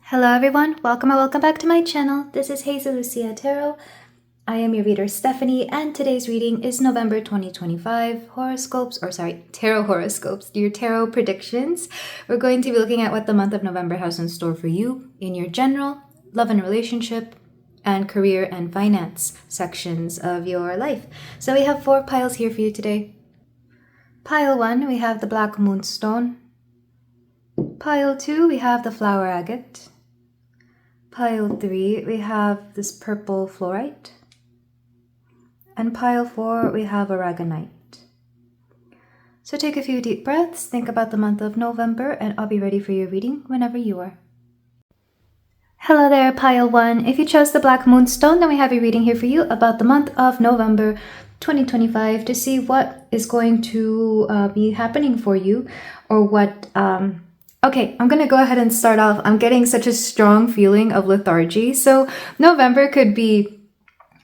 Hello everyone, welcome and welcome back to my channel. This is Hazel Lucia Tarot. I am your reader Stephanie, and today's reading is November 2025 tarot horoscopes, your tarot predictions. We're going to be looking at what the month of November has in store for you in your general, love and relationship, and career and finance sections of your life. So we have 4 piles here for you today. Pile 1, we have the black moonstone. Pile 2, we have the flower agate. Pile 3, we have this purple fluorite. And pile 4, we have aragonite. So take a few deep breaths, think about the month of November, and I'll be ready for your reading whenever you are. Hello there, pile 1. If you chose the black moonstone, then we have a reading here for you about the month of November 2025 to see what is going to be happening for you, or what Okay, I'm gonna go ahead and start off. I'm getting such a strong feeling of lethargy. So November could be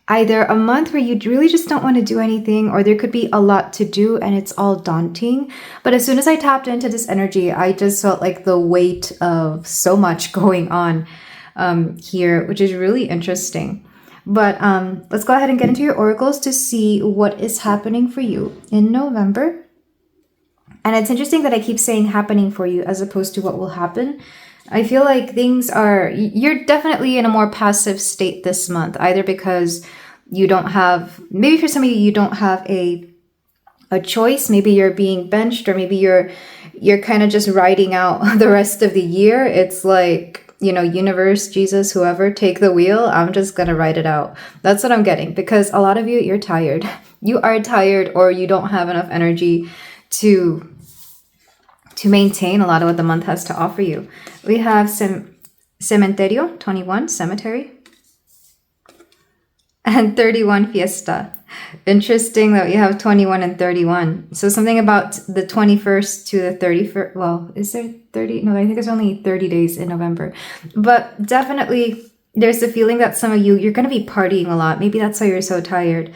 either a month where you really just don't want to do anything, or there could be a lot to do and it's all daunting. But as soon as I tapped into this energy, I just felt like the weight of so much going on here, which is really interesting. But let's go ahead and get into your oracles to see what is happening for you in November. And it's interesting that I keep saying happening for you as opposed to what will happen. I feel like you're definitely in a more passive state this month, either because you don't have, maybe for some of you, you don't have a choice. Maybe you're being benched, or maybe you're kind of just riding out the rest of the year. It's like, universe, Jesus, whoever, take the wheel. I'm just going to ride it out. That's what I'm getting, because a lot of you, you're tired. You are tired, or you don't have enough energy to maintain a lot of what the month has to offer you. We have cementerio, 21, cemetery, and 31, fiesta. Interesting that we have 21 and 31. So something about the 21st to the 31st. Well, is there 30? No, I think there's only 30 days in November. But definitely there's the feeling that some of you're going to be partying a lot. Maybe that's why you're so tired.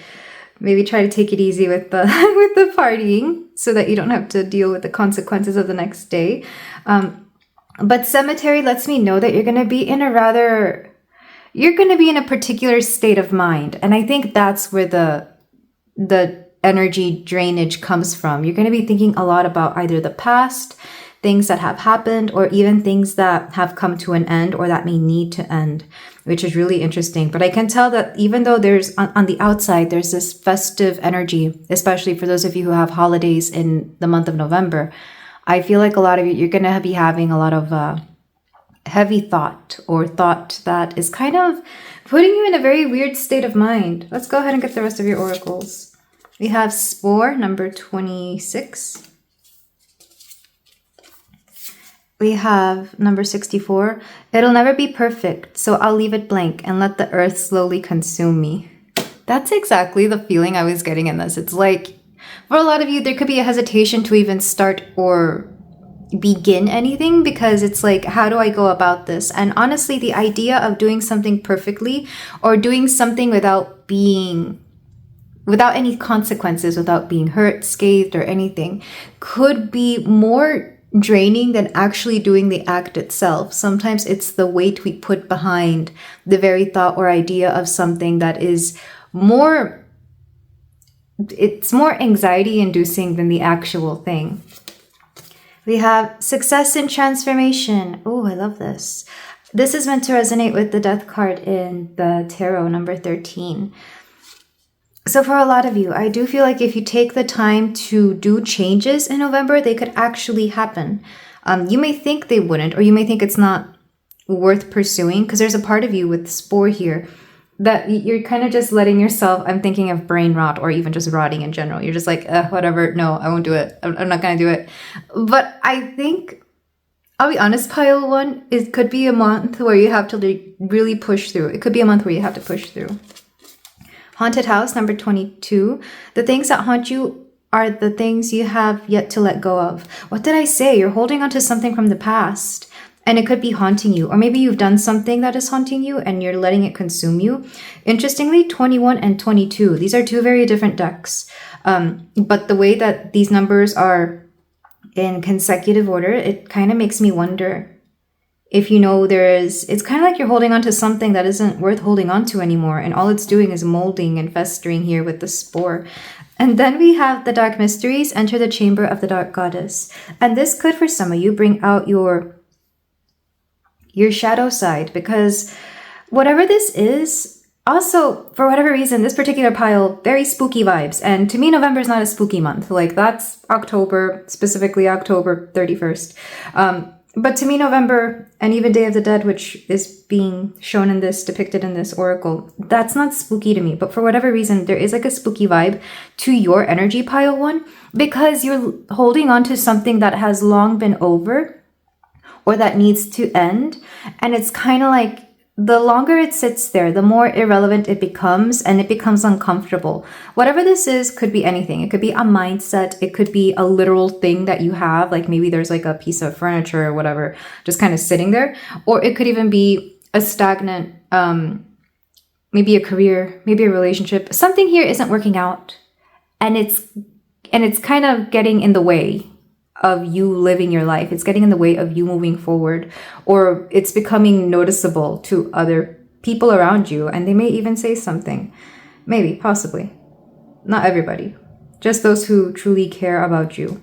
Maybe try to take it easy with the with the partying, so that you don't have to deal with the consequences of the next day. But cemetery lets me know that you're going to be in a particular state of mind. And I think that's where the energy drainage comes from. You're going to be thinking a lot about either the past, things that have happened, or even things that have come to an end or that may need to end, which is really interesting. But I can tell that even though there's on the outside, there's this festive energy, especially for those of you who have holidays in the month of November, I feel like a lot of you, you're going to be having a lot of heavy thought, or thought that is kind of putting you in a very weird state of mind. Let's go ahead and get the rest of your oracles. We have spore, number 26. We have number 64. It'll never be perfect, so I'll leave it blank and let the earth slowly consume me. That's exactly the feeling I was getting in this. It's like, for a lot of you, there could be a hesitation to even start or begin anything, because it's like, how do I go about this? And honestly, the idea of doing something perfectly, or doing something without any consequences, without being hurt, scathed, or anything, could be more draining than actually doing the act itself. Sometimes it's the weight we put behind the very thought or idea of something that is more anxiety inducing than the actual thing. We have success and transformation. Oh, I love this. This is meant to resonate with the death card in the tarot, number 13. So for a lot of you, I do feel like if you take the time to do changes in November, they could actually happen. You may think they wouldn't, or you may think it's not worth pursuing, because there's a part of you with spore here that you're kind of just letting yourself, I'm thinking of brain rot, or even just rotting in general. You're just like, whatever, no, I won't do it. I'm not going to do it. But I think, I'll be honest, pile 1, it could be a month where you have to really push through. It could be a month where you have to push through. Haunted house, number 22. The things that haunt you are the things you have yet to let go of. What did I say? You're holding on to something from the past, and it could be haunting you. Or maybe you've done something that is haunting you and you're letting it consume you. Interestingly, 21 and 22. These are 2 very different decks. But the way that these numbers are in consecutive order, it kind of makes me wonder if you know it's kind of like you're holding on to something that isn't worth holding on to anymore. And all it's doing is molding and festering here with the spore. And then we have the dark mysteries, enter the chamber of the dark goddess. And this could, for some of you, bring out your shadow side, because whatever this is, also, for whatever reason, this particular pile, very spooky vibes. And to me, November is not a spooky month. Like, that's October, specifically October 31st. But to me, November and even Day of the Dead, which is being shown in this, depicted in this oracle, that's not spooky to me. But for whatever reason, there is like a spooky vibe to your energy pile one, because you're holding on to something that has long been over or that needs to end. And it's kind of like, the longer it sits there, the more irrelevant it becomes, and it becomes uncomfortable. Whatever this is could be anything. It could be a mindset. It could be a literal thing that you have. Like maybe there's like a piece of furniture or whatever, just kind of sitting there. Or it could even be a stagnant, maybe a career, maybe a relationship. Something here isn't working out, and it's kind of getting in the way of you living your life. It's getting in the way of you moving forward, or it's becoming noticeable to other people around you, and they may even say something. Maybe, possibly. Not everybody. Just those who truly care about you.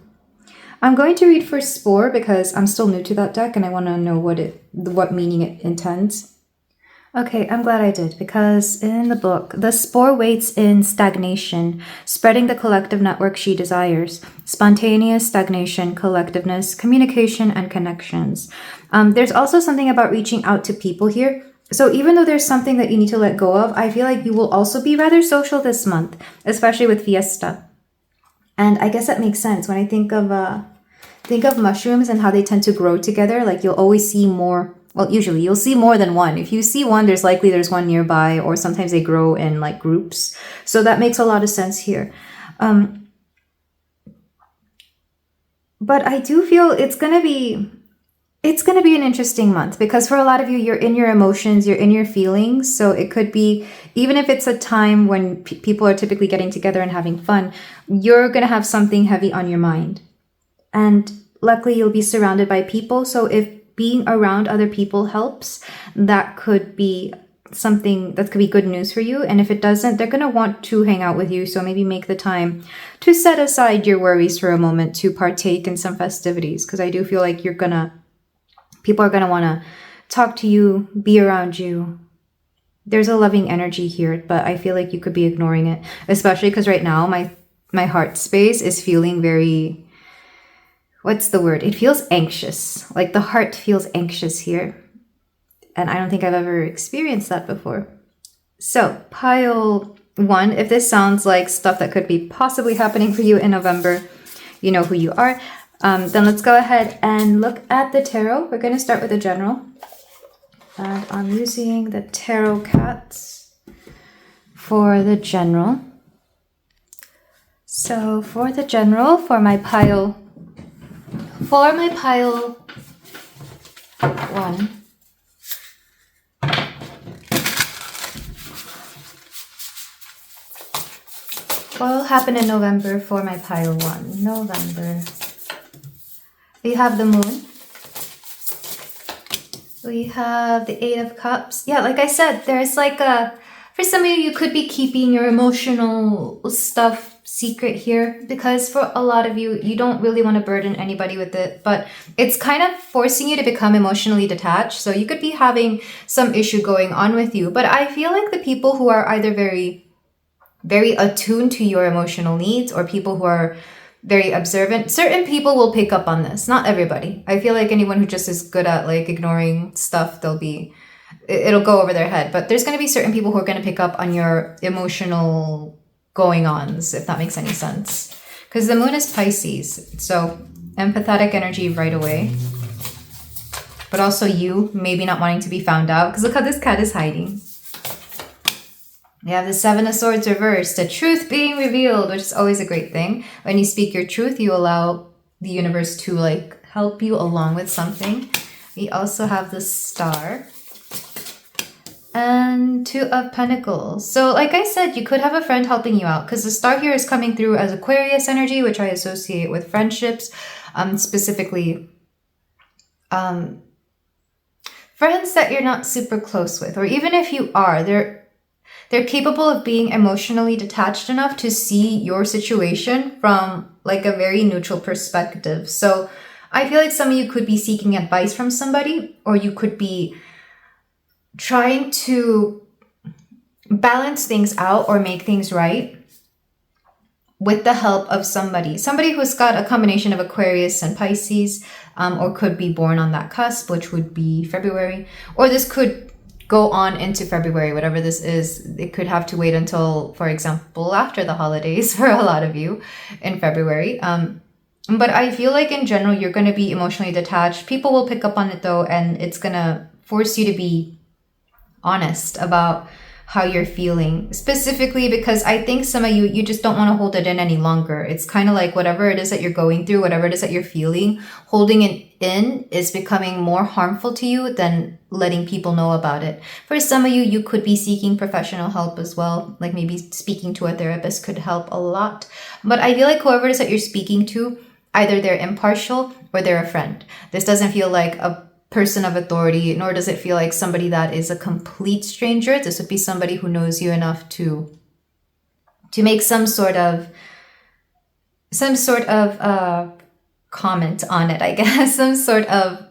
I'm going to read for Spore because I'm still new to that deck and I want to know what meaning it intends. Okay, I'm glad I did, because in the book, the spore waits in stagnation, spreading the collective network she desires. Spontaneous stagnation, collectiveness, communication, and connections. There's also something about reaching out to people here. So even though there's something that you need to let go of, I feel like you will also be rather social this month, especially with Fiesta. And I guess that makes sense. When I think of mushrooms and how they tend to grow together, like you'll always see more. Well, usually you'll see more than one. If you see one, there's one nearby, or sometimes they grow in like groups. So that makes a lot of sense here. But I do feel it's gonna be an interesting month, because for a lot of you, you're in your emotions, you're in your feelings. So it could be, even if it's a time when people are typically getting together and having fun, you're gonna have something heavy on your mind. And luckily you'll be surrounded by people. So if being around other people helps, that could be something that could be good news for you. And if it doesn't, they're going to want to hang out with you. So maybe make the time to set aside your worries for a moment to partake in some festivities, because I do feel like people are going to want to talk to you, be around you. There's a loving energy here, but I feel like you could be ignoring it, especially because right now my heart space is feeling very, what's the word? It feels anxious. Like the heart feels anxious here. And I don't think I've ever experienced that before. So pile 1, if this sounds like stuff that could be possibly happening for you in November, you know who you are. Then let's go ahead and look at the tarot. We're going to start with the general. And I'm using the tarot cats for the general. So for the general, for my pile 1, what will happen in November for my pile 1? November. We have the moon. We have the 8 of cups. Yeah, like I said, there's like for some of you, you could be keeping your emotional stuff secret here, because for a lot of you, you don't really want to burden anybody with it, but it's kind of forcing you to become emotionally detached. So you could be having some issue going on with you, but I feel like the people who are either very, very attuned to your emotional needs, or people who are very observant, certain people will pick up on this. Not everybody. I feel like anyone who just is good at like ignoring stuff, it'll go over their head. But there's going to be certain people who are going to pick up on your emotional going-ons, if that makes any sense. Because the moon is Pisces, so empathetic energy right away. But also you maybe not wanting to be found out, because look how this cat is hiding. We have the 7 of Swords reversed, the truth being revealed, which is always a great thing. When you speak your truth, you allow the universe to like help you along with something. We also have the Star and 2 of Pentacles. So like I said, you could have a friend helping you out, because the Star here is coming through as Aquarius energy, which I associate with friendships, specifically friends that you're not super close with, or even if you are, they're capable of being emotionally detached enough to see your situation from like a very neutral perspective. So I feel like some of you could be seeking advice from somebody, or you could be trying to balance things out or make things right with the help of somebody who's got a combination of Aquarius and Pisces, or could be born on that cusp, which would be February, or this could go on into February, whatever this is. It could have to wait until, for example, after the holidays for a lot of you in February. But I feel like in general, you're going to be emotionally detached. People will pick up on it though, and it's going to force you to be honest about how you're feeling, specifically because I think some of you just don't want to hold it in any longer. It's kind of like whatever it is that you're going through, whatever it is that you're feeling, holding it in is becoming more harmful to you than letting people know about it. For some of you, you could be seeking professional help as well. Like maybe speaking to a therapist could help a lot. But I feel like whoever it is that you're speaking to, either they're impartial or they're a friend. This doesn't feel like a person of authority, nor does it feel like somebody that is a complete stranger. This would be somebody who knows you enough to make some sort of comment on it, I guess, some sort of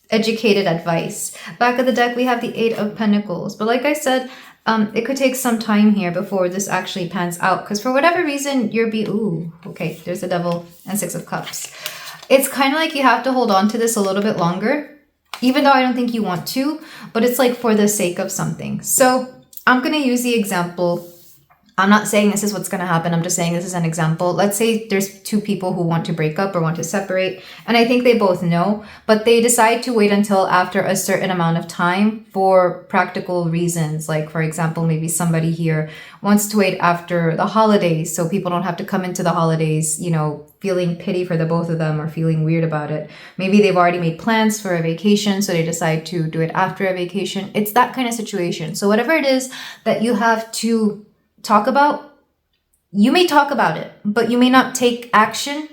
educated advice. Back of the deck, we have the 8 of Pentacles. But like I said, it could take some time here before this actually pans out, because for whatever reason, okay, there's the Devil and 6 of Cups. It's kind of like you have to hold on to this a little bit longer, even though I don't think you want to, but it's like for the sake of something. So I'm going to use the example. I'm not saying this is what's going to happen. I'm just saying this is an example. Let's say there's 2 people who want to break up or want to separate, and I think they both know, but they decide to wait until after a certain amount of time for practical reasons. Like, for example, maybe somebody here wants to wait after the holidays so people don't have to come into the holidays, feeling pity for the both of them or feeling weird about it. Maybe they've already made plans for a vacation, so they decide to do it after a vacation. It's that kind of situation. So whatever it is that you have to talk about, you may talk about it, but you may not take action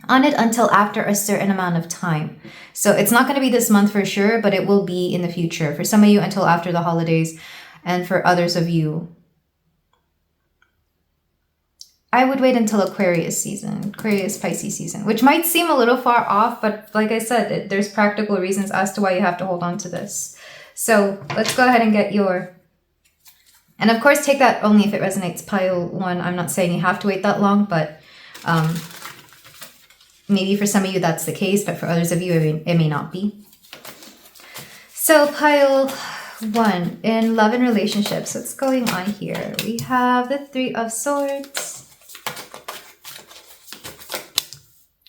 on it until after a certain amount of time. So it's not going to be this month for sure, but it will be in the future. For some of you, until after the holidays, and for others of you, I would wait until Aquarius Pisces season, which might seem a little far off, but like I said, there's practical reasons as to why you have to hold on to this. So let's go ahead and get and of course, take that only if it resonates, pile 1. I'm not saying you have to wait that long, but maybe for some of you that's the case, but for others of you, it may not be. So pile 1, in love and relationships, what's going on here? We have the 3 of Swords.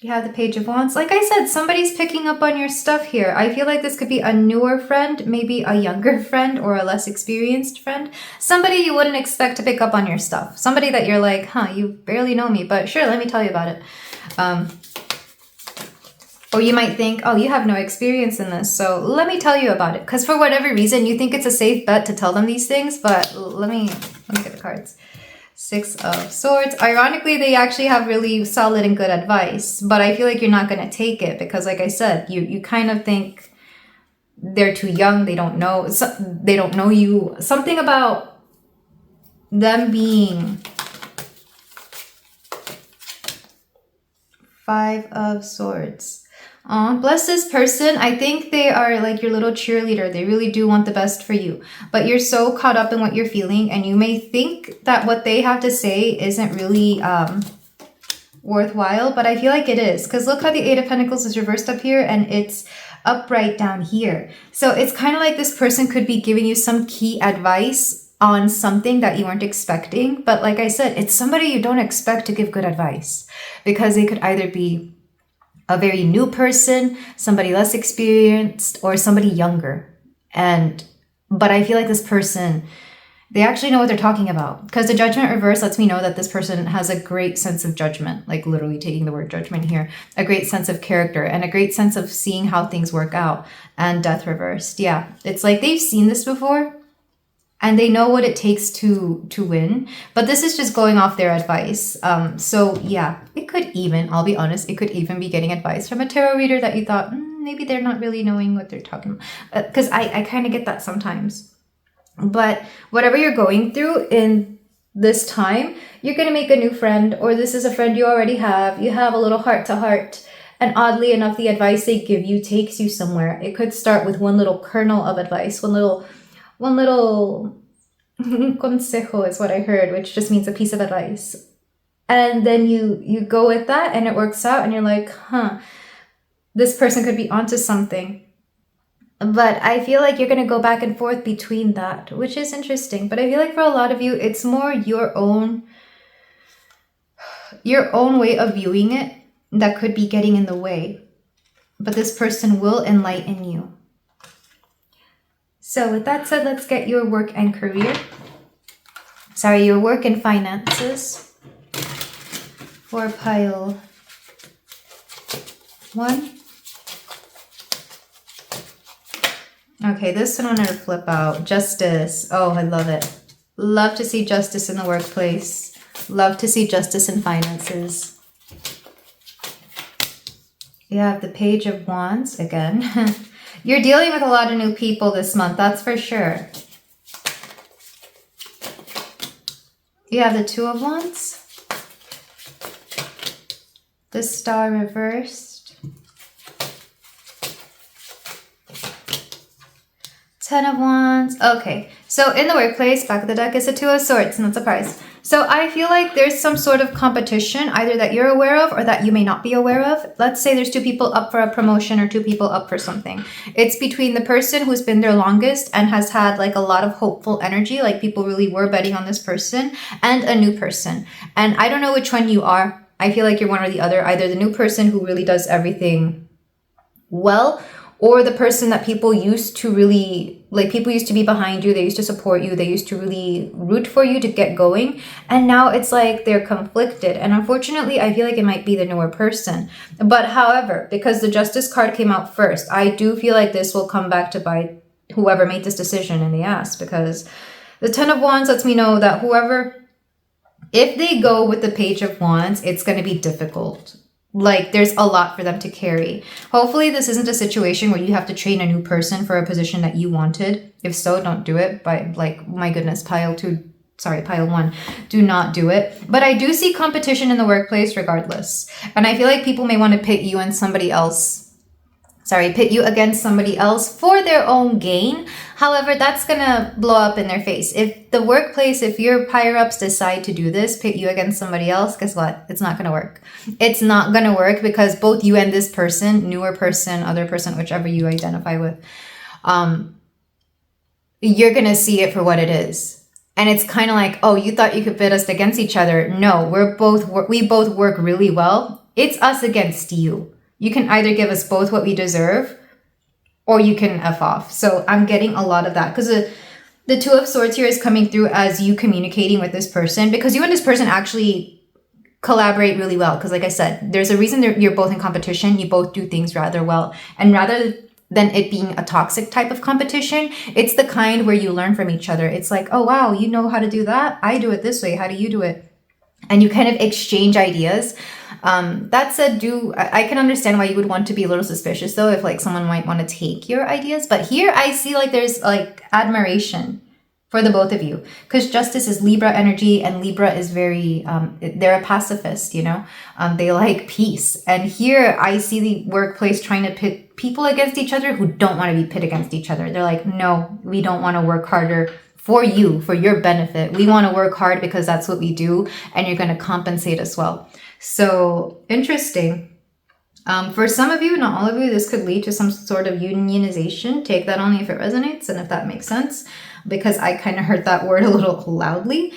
You have the Page of Wands. Like I said, somebody's picking up on your stuff here. I feel like this could be a newer friend, maybe a younger friend or a less experienced friend. Somebody you wouldn't expect to pick up on your stuff. Somebody that you're like, you barely know me, but sure, let me tell you about it. Or you might think, you have no experience in this, so let me tell you about it. Because for whatever reason, you think it's a safe bet to tell them these things, but let me get the cards. 6 of Swords. Ironically, they actually have really solid and good advice, but I feel like you're not going to take it because, like I said, you kind of think they're too young. They don't know you. Something about them being 5 of Swords. Bless this person. I think they are like your little cheerleader. They really do want the best for you, but you're so caught up in what you're feeling, and you may think that what they have to say isn't really worthwhile, but I feel like it is, because look how the 8 of Pentacles is reversed up here and it's upright down here. So it's kind of like this person could be giving you some key advice on something that you weren't expecting, but like I said, it's somebody you don't expect to give good advice, because they could either be a very new person, somebody less experienced, or somebody younger. But I feel like this person, they actually know what they're talking about, because the Judgment reverse lets me know that this person has a great sense of judgment, like literally taking the word judgment here, a great sense of character and a great sense of seeing how things work out. And Death reversed. Yeah, it's like they've seen this before and they know what it takes to win, but this is just going off their advice. So yeah, it could even, I'll be honest, it could even be getting advice from a tarot reader that you thought, maybe they're not really knowing what they're talking about. Because I kind of get that sometimes. But whatever you're going through in this time, you're going to make a new friend, or this is a friend you already have. You have a little heart to heart. And oddly enough, the advice they give you takes you somewhere. It could start with one little kernel of advice, one little consejo is what I heard, which just means a piece of advice. And then you go with that and it works out and you're like, this person could be onto something. But I feel like you're going to go back and forth between that, which is interesting. But I feel like for a lot of you, it's more your own way of viewing it that could be getting in the way. But this person will enlighten you. So with that said, let's get your work and career. Sorry, your work and finances for pile 1. Okay, this one I'm going to flip out. Justice. Oh, I love it. Love to see justice in the workplace. Love to see justice in finances. You have the Page of Wands again. You're dealing with a lot of new people this month, that's for sure. You have the Two of Wands. The Star reversed. 10 of Wands. Okay, so in the workplace, back of the deck is the Two of Swords, not surprised. So I feel like there's some sort of competition, either that you're aware of or that you may not be aware of. Let's say there's 2 people up for a promotion or 2 people up for something. It's between the person who's been there longest and has had like a lot of hopeful energy, like people really were betting on this person, and a new person. And I don't know which one you are. I feel like you're one or the other, either the new person who really does everything well, or the person that people used to really, like people used to be behind you, they used to support you, they used to really root for you to get going. And now it's like they're conflicted. And unfortunately, I feel like it might be the newer person. But however, because the Justice card came out first, I do feel like this will come back to bite whoever made this decision in the ass. Because the 10 of Wands lets me know that if they go with the Page of Wands, it's going to be difficult. Like there's a lot for them to carry. Hopefully this isn't a situation where you have to train a new person for a position that you wanted. If so, don't do it. But like, my goodness, pile 1, do not do it. But I do see competition in the workplace regardless. And I feel like people may want to pit you against somebody else for their own gain. However, that's going to blow up in their face. If the workplace, if your higher ups decide to do this, pit you against somebody else, guess what? It's not going to work. It's not going to work because both you and this person, newer person, other person, whichever you identify with, you're going to see it for what it is. And it's kind of like, oh, you thought you could pit us against each other. No, we both work really well. It's us against you. You can either give us both what we deserve, or you can F off. So I'm getting a lot of that because the Two of Swords here is coming through as you communicating with this person, because you and this person actually collaborate really well. Because like I said, there's a reason you're both in competition. You both do things rather well. And rather than it being a toxic type of competition, it's the kind where you learn from each other. It's like, oh, wow, you know how to do that? I do it this way. How do you do it? And you kind of exchange ideas. That said, I can understand why you would want to be a little suspicious though, if like someone might want to take your ideas. But here I see like there's like admiration for the both of you, because Justice is Libra energy, and Libra is very, they're a pacifist, you know, they like peace. And here I see the workplace trying to pit people against each other who don't want to be pit against each other. They're like, no, we don't want to work harder for you, for your benefit. We want to work hard because that's what we do, and you're going to compensate as well. So interesting. For some of you, not all of you, this could lead to some sort of unionization. Take that only if it resonates and if that makes sense, because I kind of heard that word a little loudly.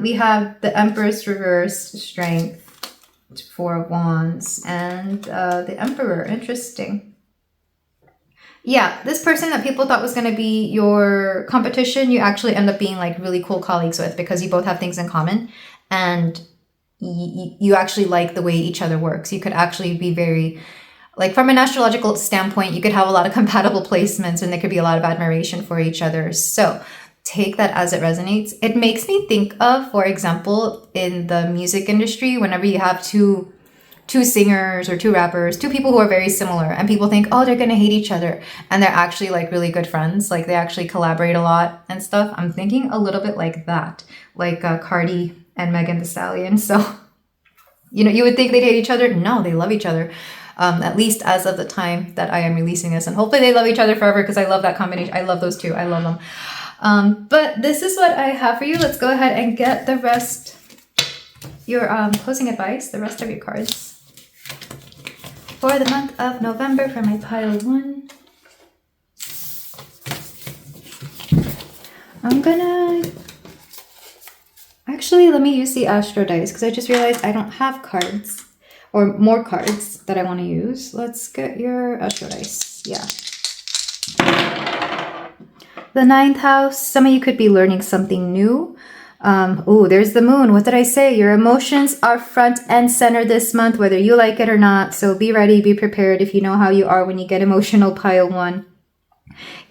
We have the Empress reversed, Strength, 4 of Wands, and the Emperor. Interesting. Yeah, this person that people thought was going to be your competition, you actually end up being like really cool colleagues with, because you both have things in common and you actually like the way each other works. You could actually be very, like from an astrological standpoint, you could have a lot of compatible placements and there could be a lot of admiration for each other. So take that as it resonates. It makes me think of, for example, in the music industry, whenever you have two two singers or two rappers, two people who are very similar, and people think, oh, they're gonna hate each other, and they're actually like really good friends, like they actually collaborate a lot and stuff. I'm thinking a little bit like that, like Cardi and Megan Thee Stallion. So you would think they'd hate each other. No, they love each other, at least as of the time that I am releasing this, and hopefully they love each other forever, because I love that combination. I love those two. I love them. But this is what I have for you. Let's go ahead and get the rest, your closing advice, the rest of your cards for the month of November for my pile 1. I'm gonna... Actually, let me use the Astro dice, because I just realized I don't have cards, or more cards that I want to use. Let's get your Astro dice. Yeah. The 9th house, some of you could be learning something new. Oh, there's the moon. What did I say? Your emotions are front and center this month, whether you like it or not. So be ready, be prepared if you know how you are when you get emotional, pile 1.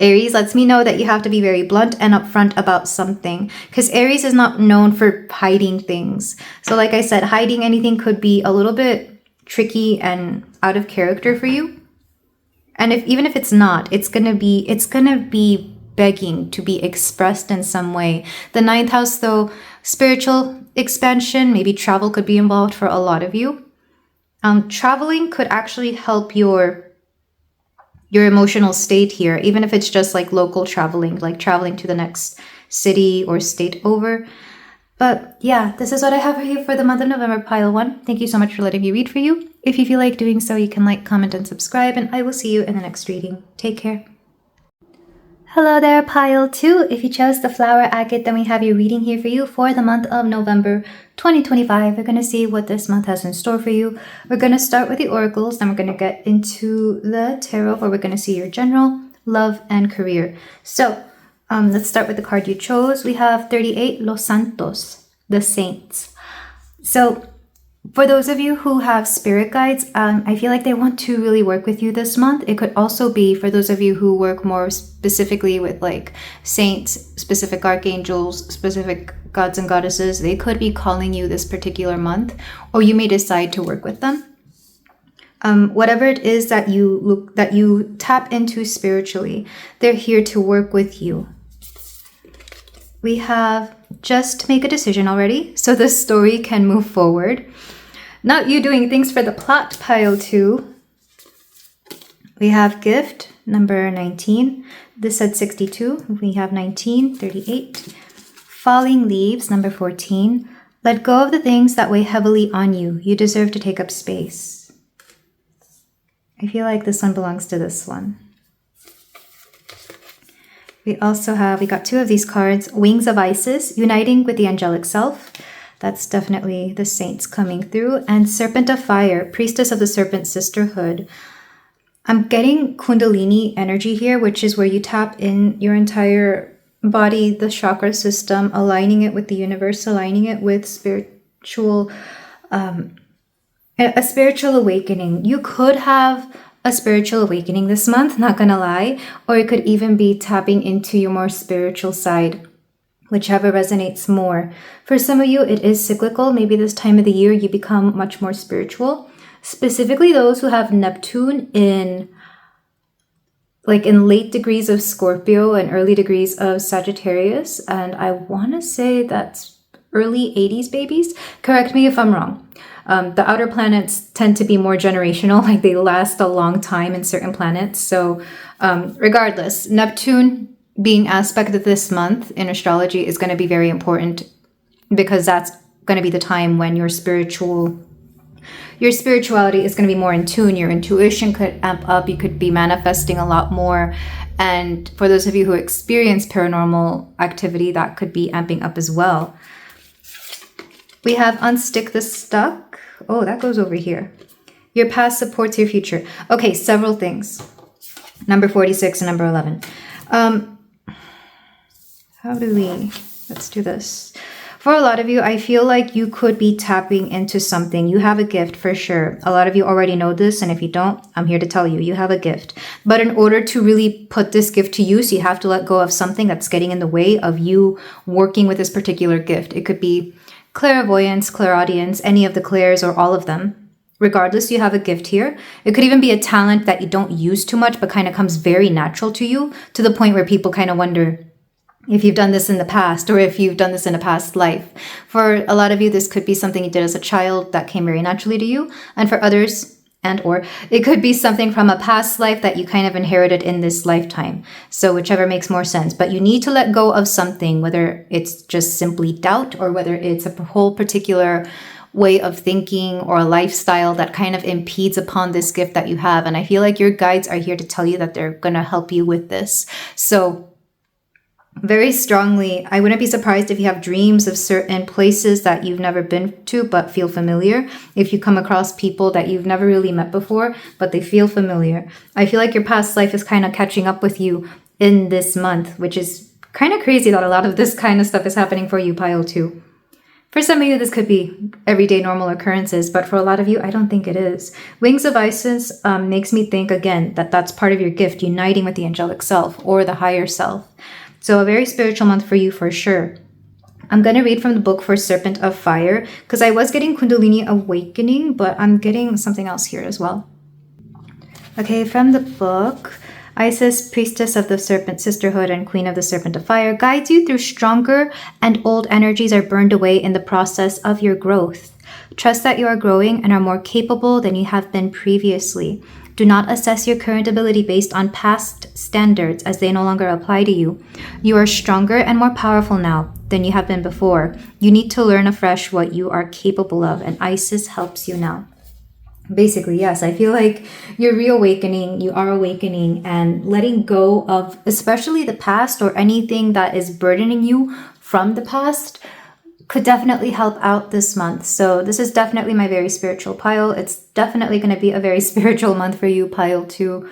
Aries lets me know that you have to be very blunt and upfront about something, because Aries is not known for hiding things. So like I said, hiding anything could be a little bit tricky and out of character for you. And even if it's not, it's gonna be begging to be expressed in some way. The 9th house, though, spiritual expansion, maybe travel could be involved for a lot of you. Traveling could actually help your emotional state here, even if it's just like local traveling, like traveling to the next city or state over. But yeah, this is what I have for you for the month of November, pile 1. Thank you so much for letting me read for you. If you feel like doing so, you can like, comment, and subscribe, and I will see you in the next reading. Take care. Hello there, pile 2. If you chose the flower agate, then we have your reading here for you for the month of November 2025. We're going to see what this month has in store for you. We're going to start with the oracles, then we're going to get into the tarot, where we're going to see your general, love, and career. So let's start with the card you chose. We have 38, Los Santos, the saints. So for those of you who have spirit guides, I feel like they want to really work with you this month. It could also be for those of you who work more specifically with like saints, specific archangels, specific gods and goddesses. They could be calling you this particular month, or you may decide to work with them. Whatever it is that you tap into spiritually, they're here to work with you. We have just make a decision already, so the story can move forward. Not you doing things for the plot, pile 2. We have gift, number 19. This said 62. We have 19, 38. Falling leaves, number 14. Let go of the things that weigh heavily on you. You deserve to take up space. I feel like this one belongs to this one. We got 2 of these cards. Wings of Isis, uniting with the angelic self. That's definitely the saints coming through. And Serpent of Fire, priestess of the serpent sisterhood. I'm getting Kundalini energy here, which is where you tap in your entire body, the chakra system, aligning it with the universe, aligning it with spiritual, a spiritual awakening. You could have a spiritual awakening this month, not gonna lie, or it could even be tapping into your more spiritual side, whichever resonates more. For some of you, it is cyclical. Maybe this time of the year, you become much more spiritual. Specifically those who have Neptune in late degrees of Scorpio and early degrees of Sagittarius. And I want to say that's early 80s babies. Correct me if I'm wrong. The outer planets tend to be more generational, like they last a long time in certain planets. So regardless, Neptune being aspected this month in astrology is going to be very important, because that's going to be the time when your spirituality is going to be more in tune. Your intuition could amp up. You could be manifesting a lot more. And for those of you who experience paranormal activity, that could be amping up as well. We have unstick the stuck. Oh, that goes over here. Your past supports your future. Okay, several things. Number 46 and number 11. Let's do this. For a lot of you, I feel like you could be tapping into something. You have a gift for sure. A lot of you already know this, and if you don't, I'm here to tell you, you have a gift. But in order to really put this gift to use, you have to let go of something that's getting in the way of you working with this particular gift. It could be clairvoyance, clairaudience, any of the clairs or all of them. Regardless, you have a gift here. It could even be a talent that you don't use too much, but kind of comes very natural to you, to the point where people kind of wonder if you've done this in the past or if you've done this in a past life. For a lot of you, this could be something you did as a child that came very naturally to you. And for others, and or it could be something from a past life that you kind of inherited in this lifetime. So whichever makes more sense. But you need to let go of something, whether it's just simply doubt or whether it's a whole particular way of thinking or a lifestyle that kind of impedes upon this gift that you have. And I feel like your guides are here to tell you that they're going to help you with this. So very strongly, I wouldn't be surprised if you have dreams of certain places that you've never been to but feel familiar. If you come across people that you've never really met before, but they feel familiar. I feel like your past life is kind of catching up with you in this month, which is kind of crazy that a lot of this kind of stuff is happening for you, pile 2. For some of you, this could be everyday normal occurrences, but for a lot of you, I don't think it is. Wings of Isis makes me think, again, that that's part of your gift, uniting with the angelic self or the higher self. So a very spiritual month for you for sure. I'm going to read from the book for Serpent of Fire because I was getting Kundalini Awakening, but I'm getting something else here as well. Okay, from the book, Isis, Priestess of the Serpent Sisterhood and Queen of the Serpent of Fire, guides you through stronger and old energies are burned away in the process of your growth. Trust that you are growing and are more capable than you have been previously. Do not assess your current ability based on past standards as they no longer apply to you. You are stronger and more powerful now than you have been before. You need to learn afresh what you are capable of, and Isis helps you now. Basically, yes, I feel like you're reawakening, you are awakening and letting go of especially the past or anything that is burdening you from the past could definitely help out this month. So this is definitely my very spiritual pile. It's definitely going to be a very spiritual month for you, pile 2.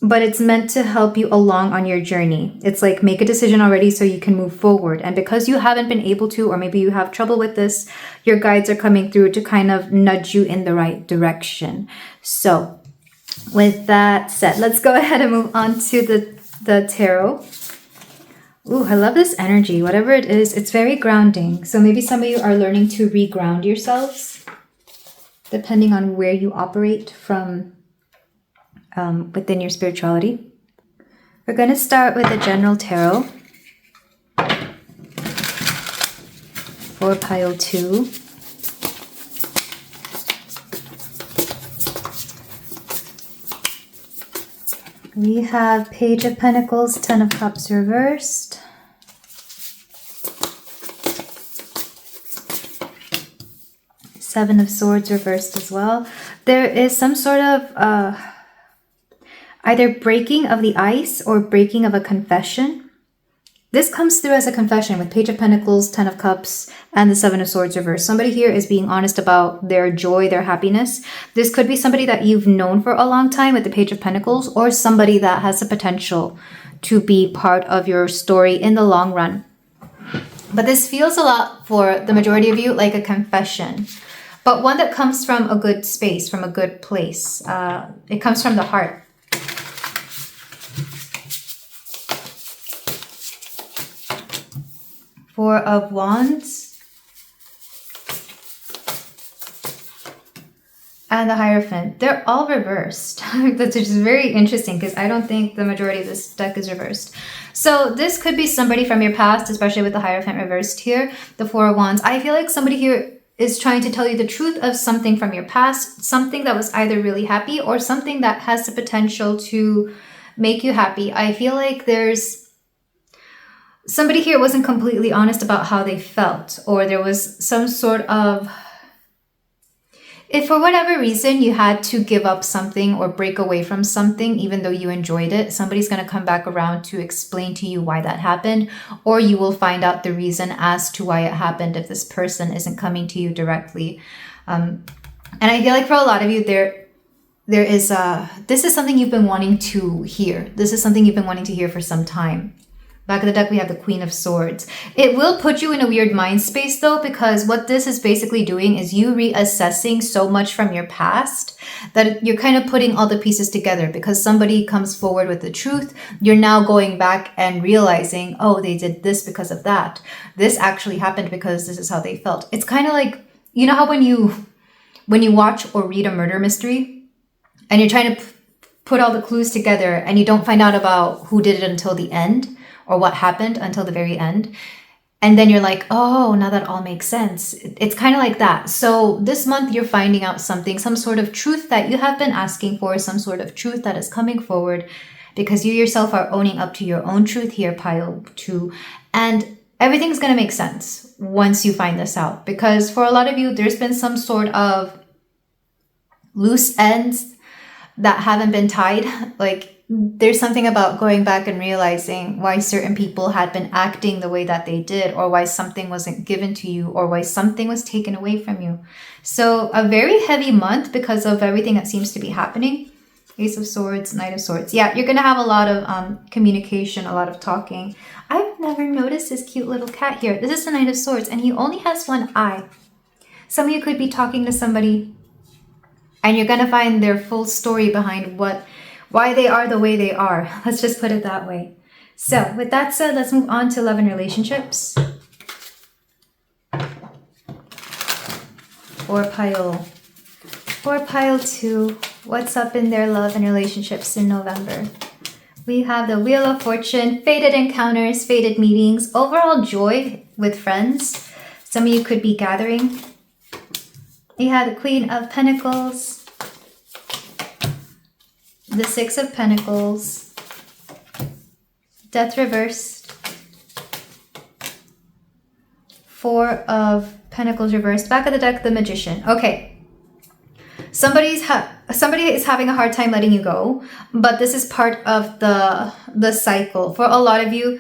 But it's meant to help you along on your journey. It's like make a decision already so you can move forward. And because you haven't been able to, or maybe you have trouble with this, your guides are coming through to kind of nudge you in the right direction. So with that said, let's go ahead and move on to the tarot. Ooh, I love this energy. Whatever it is, it's very grounding. So maybe some of you are learning to reground yourselves, depending on where you operate from within your spirituality. We're going to start with the general tarot for pile 2. We have Page of Pentacles, Ten of Cups reversed. Seven of Swords reversed as well. There is some sort of either breaking of the ice or breaking of a confession. This comes through as a confession with Page of Pentacles, Ten of Cups, and the Seven of Swords reversed. Somebody here is being honest about their joy, their happiness. This could be somebody that you've known for a long time with the Page of Pentacles, or somebody that has the potential to be part of your story in the long run. But this feels a lot for the majority of you like a confession, but one that comes from a good space, from a good place. It comes from the heart. Four of Wands and the Hierophant. They're all reversed. That's just very interesting because I don't think the majority of this deck is reversed. So this could be somebody from your past, especially with the Hierophant reversed here. The Four of Wands. I feel like somebody here is trying to tell you the truth of something from your past, something that was either really happy or something that has the potential to make you happy. I feel like there's somebody here wasn't completely honest about how they felt, or there was some sort of, if for whatever reason you had to give up something or break away from something, even though you enjoyed it, somebody's going to come back around to explain to you why that happened, or you will find out the reason as to why it happened if this person isn't coming to you directly. And I feel like for a lot of you, there is this is something you've been wanting to hear. This is something you've been wanting to hear for some time. Back of the deck, we have the Queen of Swords. It will put you in a weird mind space, though, because what this is basically doing is you reassessing so much from your past that you're kind of putting all the pieces together. Because somebody comes forward with the truth, you're now going back and realizing, oh, they did this because of that. This actually happened because this is how they felt. It's kind of like, you know how when when you watch or read a murder mystery and you're trying to put all the clues together and you don't find out about who did it until the end or what happened until the very end. And then you're like, oh, now that all makes sense. It's kind of like that. So this month you're finding out something, some sort of truth that you have been asking for, some sort of truth that is coming forward because you yourself are owning up to your own truth here, pile 2. And everything's going to make sense once you find this out. Because for a lot of you, there's been some sort of loose ends that haven't been tied. Like there's something about going back and realizing why certain people had been acting the way that they did, or why something wasn't given to you, or why something was taken away from you. So a very heavy month because of everything that seems to be happening. Ace of Swords, Knight of Swords. Yeah, you're going to have a lot of communication, a lot of talking. I've never noticed this cute little cat here. This is the Knight of Swords, and he only has one eye. Some of you could be talking to somebody, and you're going to find their full story behind why they are the way they are. Let's just put it that way. So, with that said, let's move on to love and relationships. Or pile 2. What's up in their love and relationships in November? We have the Wheel of Fortune, fated encounters, fated meetings, overall joy with friends. Some of you could be gathering. You have the Queen of Pentacles, the Six of Pentacles, Death reversed, Four of Pentacles reversed, back of the deck, the Magician. Okay. Somebody is having a hard time letting you go, but this is part of the cycle. For a lot of you,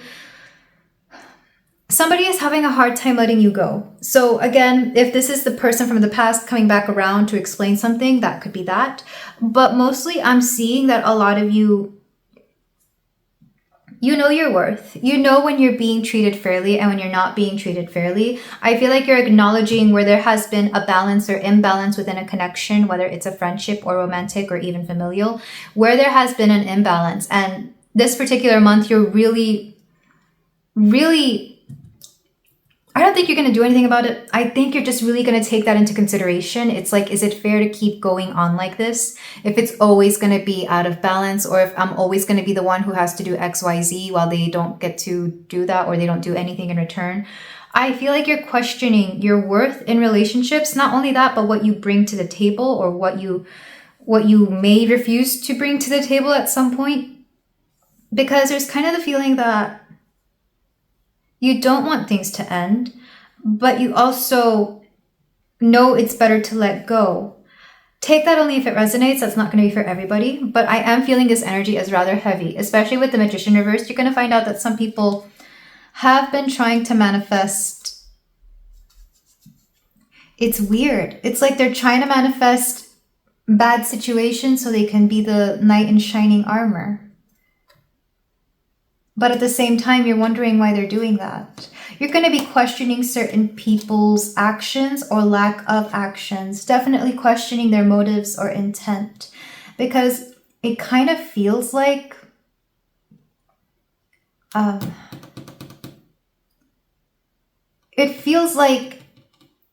somebody is having a hard time letting you go. So again, if this is the person from the past coming back around to explain something, that could be that. But mostly I'm seeing that a lot of you, you know your worth. You know when you're being treated fairly and when you're not being treated fairly. I feel like you're acknowledging where there has been a balance or imbalance within a connection, whether it's a friendship or romantic or even familial, where there has been an imbalance. And this particular month, you're really, I don't think you're going to do anything about it. I think you're just really going to take that into consideration. It's like, is it fair to keep going on like this? If it's always going to be out of balance, or if I'm always going to be the one who has to do X, Y, Z while they don't get to do that, or they don't do anything in return. I feel like you're questioning your worth in relationships. Not only that, but what you bring to the table, or what you may refuse to bring to the table at some point. Because there's kind of the feeling that you don't want things to end, but you also know it's better to let go. Take that only if it resonates. That's not going to be for everybody, but I am feeling this energy as rather heavy, especially with the Magician reversed. You're going to find out that some people have been trying to manifest. It's weird. It's like they're trying to manifest bad situations so they can be the knight in shining armor. But at the same time, you're wondering why they're doing that. You're going to be questioning certain people's actions or lack of actions. Definitely questioning their motives or intent. Because it kind of feels like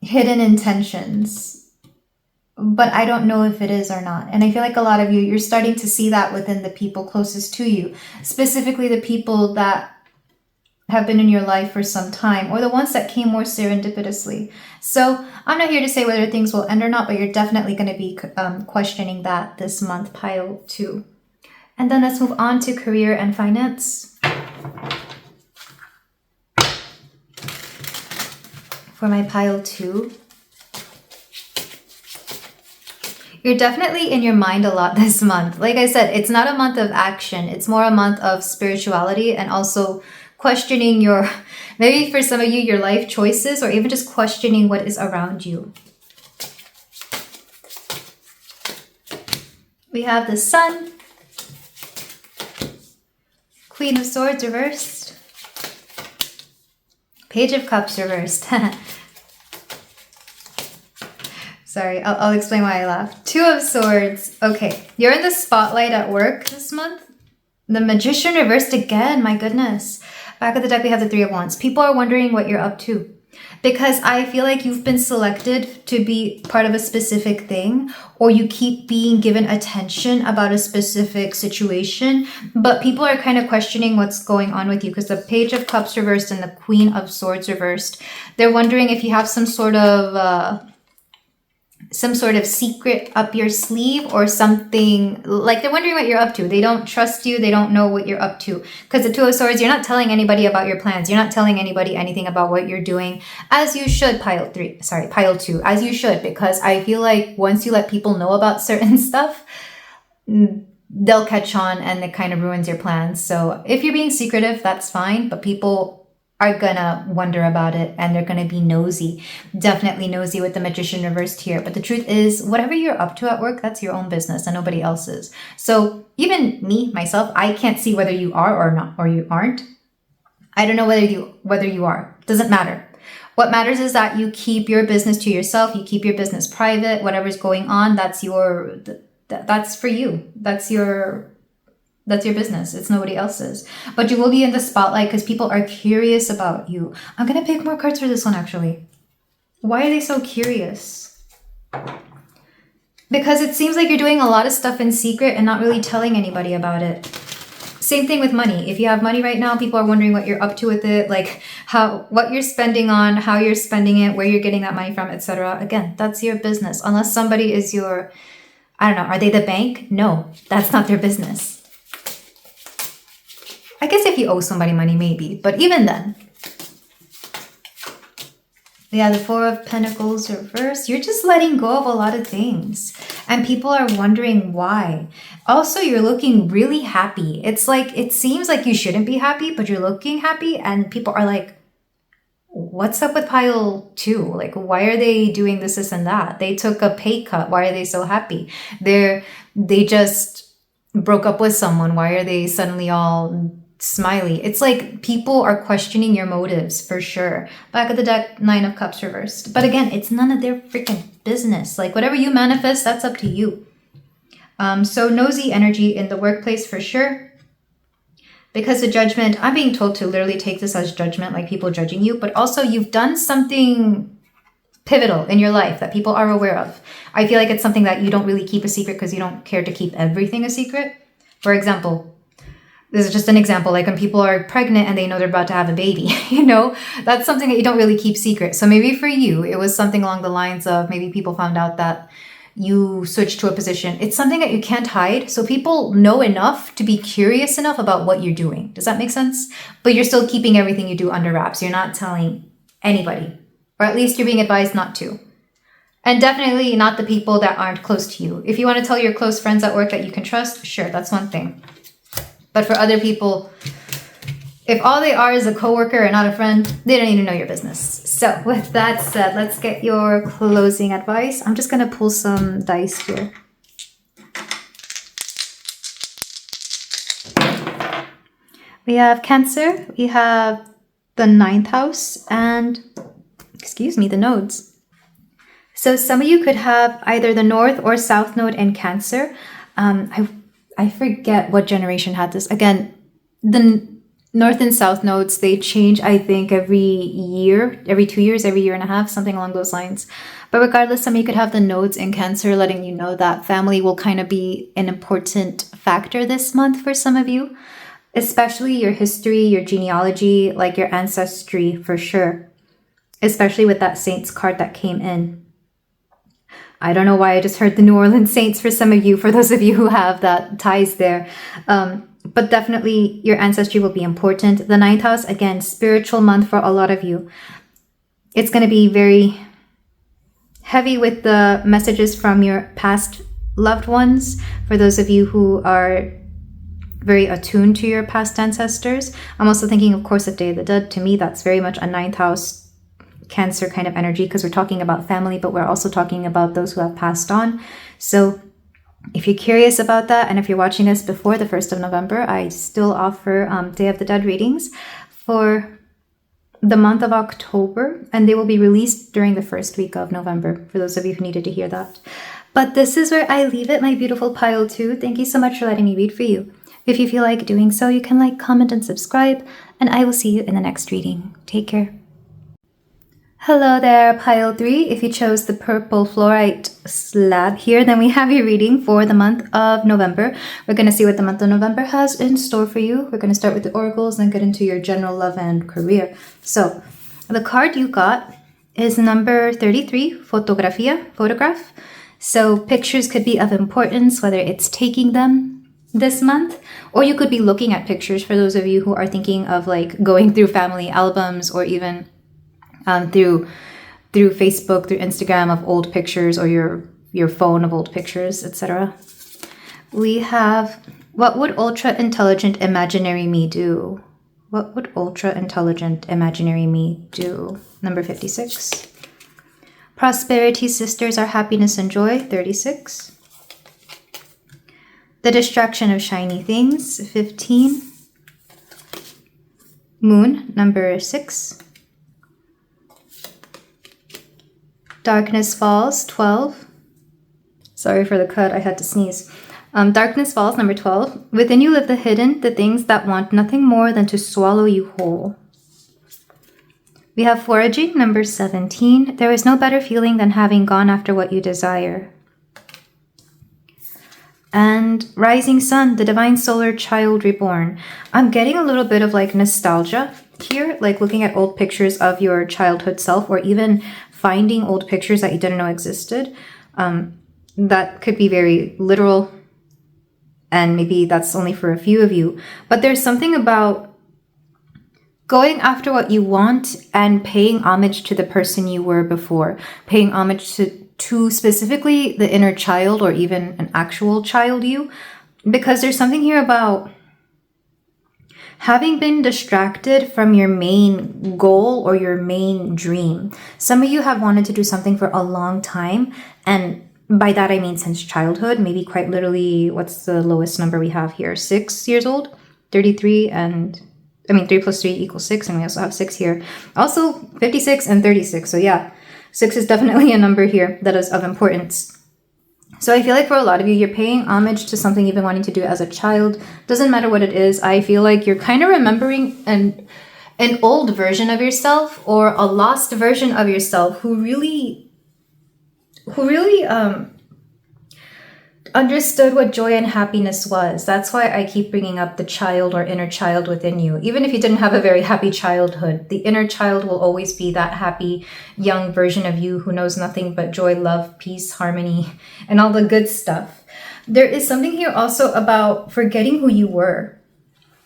hidden intentions. But I don't know if it is or not. And I feel like a lot of you, you're starting to see that within the people closest to you. Specifically the people that have been in your life for some time, or the ones that came more serendipitously. So I'm not here to say whether things will end or not, but you're definitely going to be questioning that this month, pile 2. And then let's move on to career and finance. For my pile 2. You're definitely in your mind a lot this month. Like I said, it's not a month of action. It's more a month of spirituality and also questioning maybe for some of you, your life choices, or even just questioning what is around you. We have the Sun, Queen of Swords reversed, Page of Cups reversed. Sorry, I'll explain why I laughed. Two of Swords. Okay, you're in the spotlight at work this month. The Magician reversed again, my goodness. Back of the deck, we have the Three of Wands. People are wondering what you're up to. Because I feel like you've been selected to be part of a specific thing, or you keep being given attention about a specific situation, but people are kind of questioning what's going on with you because the Page of Cups reversed and the Queen of Swords reversed. They're wondering if you have some sort of secret up your sleeve or something. Like, they're wondering what you're up to. They don't trust you. They don't know what you're up to. Because the Two of Swords, you're not telling anybody about your plans. You're not telling anybody anything about what you're doing, as you should, pile 2, as you should, because I feel like once you let people know about certain stuff, they'll catch on and it kind of ruins your plans. So if you're being secretive, that's fine, but people are gonna wonder about it and they're gonna be nosy. Definitely nosy with the Magician reversed here. But the truth is, whatever you're up to at work, that's your own business and nobody else's. So even me, myself, I can't see whether you are or not, or you aren't. I don't know whether you are. Doesn't matter. What matters is that you keep your business to yourself. You keep your business private. Whatever's going on, that's for you. That's your business. It's nobody else's. But you will be in the spotlight because people are curious about you. I'm going to pick more cards for this one, actually. Why are they so curious? Because it seems like you're doing a lot of stuff in secret and not really telling anybody about it. Same thing with money. If you have money right now, people are wondering what you're up to with it, like what you're spending on, how you're spending it, where you're getting that money from, etc. Again, that's your business. Unless somebody is I don't know, are they the bank? No, that's not their business. I guess if you owe somebody money, maybe. But even then. Yeah, the Four of Pentacles reversed. You're just letting go of a lot of things. And people are wondering why. Also, you're looking really happy. It's like, it seems like you shouldn't be happy, but you're looking happy. And people are like, what's up with pile 2? Like, why are they doing this, and that? They took a pay cut. Why are they so happy? They just broke up with someone. Why are they suddenly all smiley? It's like people are questioning your motives for sure. Back of the deck, Nine of Cups reversed. But again, it's none of their freaking business. Like, whatever you manifest, that's up to you. So nosy energy in the workplace for sure. Because the Judgment, I'm being told to literally take this as judgment, like people judging you, but also you've done something pivotal in your life that people are aware of. I feel like it's something that you don't really keep a secret because you don't care to keep everything a secret. For example, this is just an example, like when people are pregnant and they know they're about to have a baby, that's something that you don't really keep secret. So maybe for you, it was something along the lines of maybe people found out that you switched to a position. It's something that you can't hide. So people know enough to be curious enough about what you're doing. Does that make sense? But you're still keeping everything you do under wraps. You're not telling anybody, or at least you're being advised not to. And definitely not the people that aren't close to you. If you want to tell your close friends at work that you can trust, sure, that's one thing. But for other people, if all they are is a coworker and not a friend, they don't even know your business. So with that said, let's get your closing advice. I'm just going to pull some dice here. We have Cancer, we have the 9th house, and, the nodes. So some of you could have either the North or South node in Cancer. I forget what generation had this. Again, the North and South nodes, they change, I think, every year, every 2 years, every year and a half, something along those lines. But regardless, some of you could have the nodes in Cancer, letting you know that family will kind of be an important factor this month for some of you, especially your history, your genealogy, like your ancestry for sure, especially with that Saints card that came in. I don't know why I just heard the New Orleans Saints for some of you, for those of you who have that ties there. But definitely your ancestry will be important. The 9th house, again, spiritual month for a lot of you. It's going to be very heavy with the messages from your past loved ones. For those of you who are very attuned to your past ancestors. I'm also thinking, of course, of Day of the Dead. To me, that's very much a 9th house Cancer kind of energy, because we're talking about family, but we're also talking about those who have passed on. So if you're curious about that, and if you're watching this before the 1st of November, I still offer Day of the Dead readings for the month of October, and they will be released during the first week of November, for those of you who needed to hear that. But this is where I leave it, my beautiful pile 2. Thank you so much for letting me read for you. If you feel like doing so, you can like, comment, and subscribe, and I will see you in the next reading. Take care. Hello there, pile 3. If you chose the purple fluorite slab here, then we have your reading for the month of November. We're going to see what the month of November has in store for you. We're going to start with the oracles and get into your general love and career. So, the card you got is number 33, fotografía, photograph. So, pictures could be of importance, whether it's taking them this month, or you could be looking at pictures for those of you who are thinking of like going through family albums or even through Facebook, through Instagram of old pictures, or your phone of old pictures, etc. We have, what would ultra intelligent imaginary me do? What would ultra intelligent imaginary me do? Number 56. Prosperity sisters are happiness and joy, 36. The distraction of shiny things, 15. Moon, number 6. Darkness Falls, 12. Sorry for the cut, I had to sneeze. Darkness Falls, number 12. Within you live the hidden, the things that want nothing more than to swallow you whole. We have Foraging, number 17. There is no better feeling than having gone after what you desire. And Rising Sun, the divine solar child reborn. I'm getting a little bit of like nostalgia here, like looking at old pictures of your childhood self, or even finding old pictures that you didn't know existed. That could be very literal, and maybe that's only for a few of you. But there's something about going after what you want and paying homage to the person you were before, paying homage to specifically the inner child, or even an actual child you, because there's something here about having been distracted from your main goal or your main dream. Some of you have wanted to do something for a long time, and by that I mean since childhood, maybe quite literally, what's the lowest number we have here? 6 years old, 33, and 3 plus 3 equals 6, and we also have 6 here. Also 56 and 36, so yeah, 6 is definitely a number here that is of importance. So I feel like for a lot of you, you're paying homage to something you've been wanting to do as a child. Doesn't matter what it is. I feel like you're kind of remembering an old version of yourself, or a lost version of yourself who really understood what joy and happiness was. That's why I keep bringing up the child or inner child within you. Even if you didn't have a very happy childhood, the inner child will always be that happy young version of you who knows nothing but joy, love, peace, harmony, and all the good stuff. There is something here also about forgetting who you were.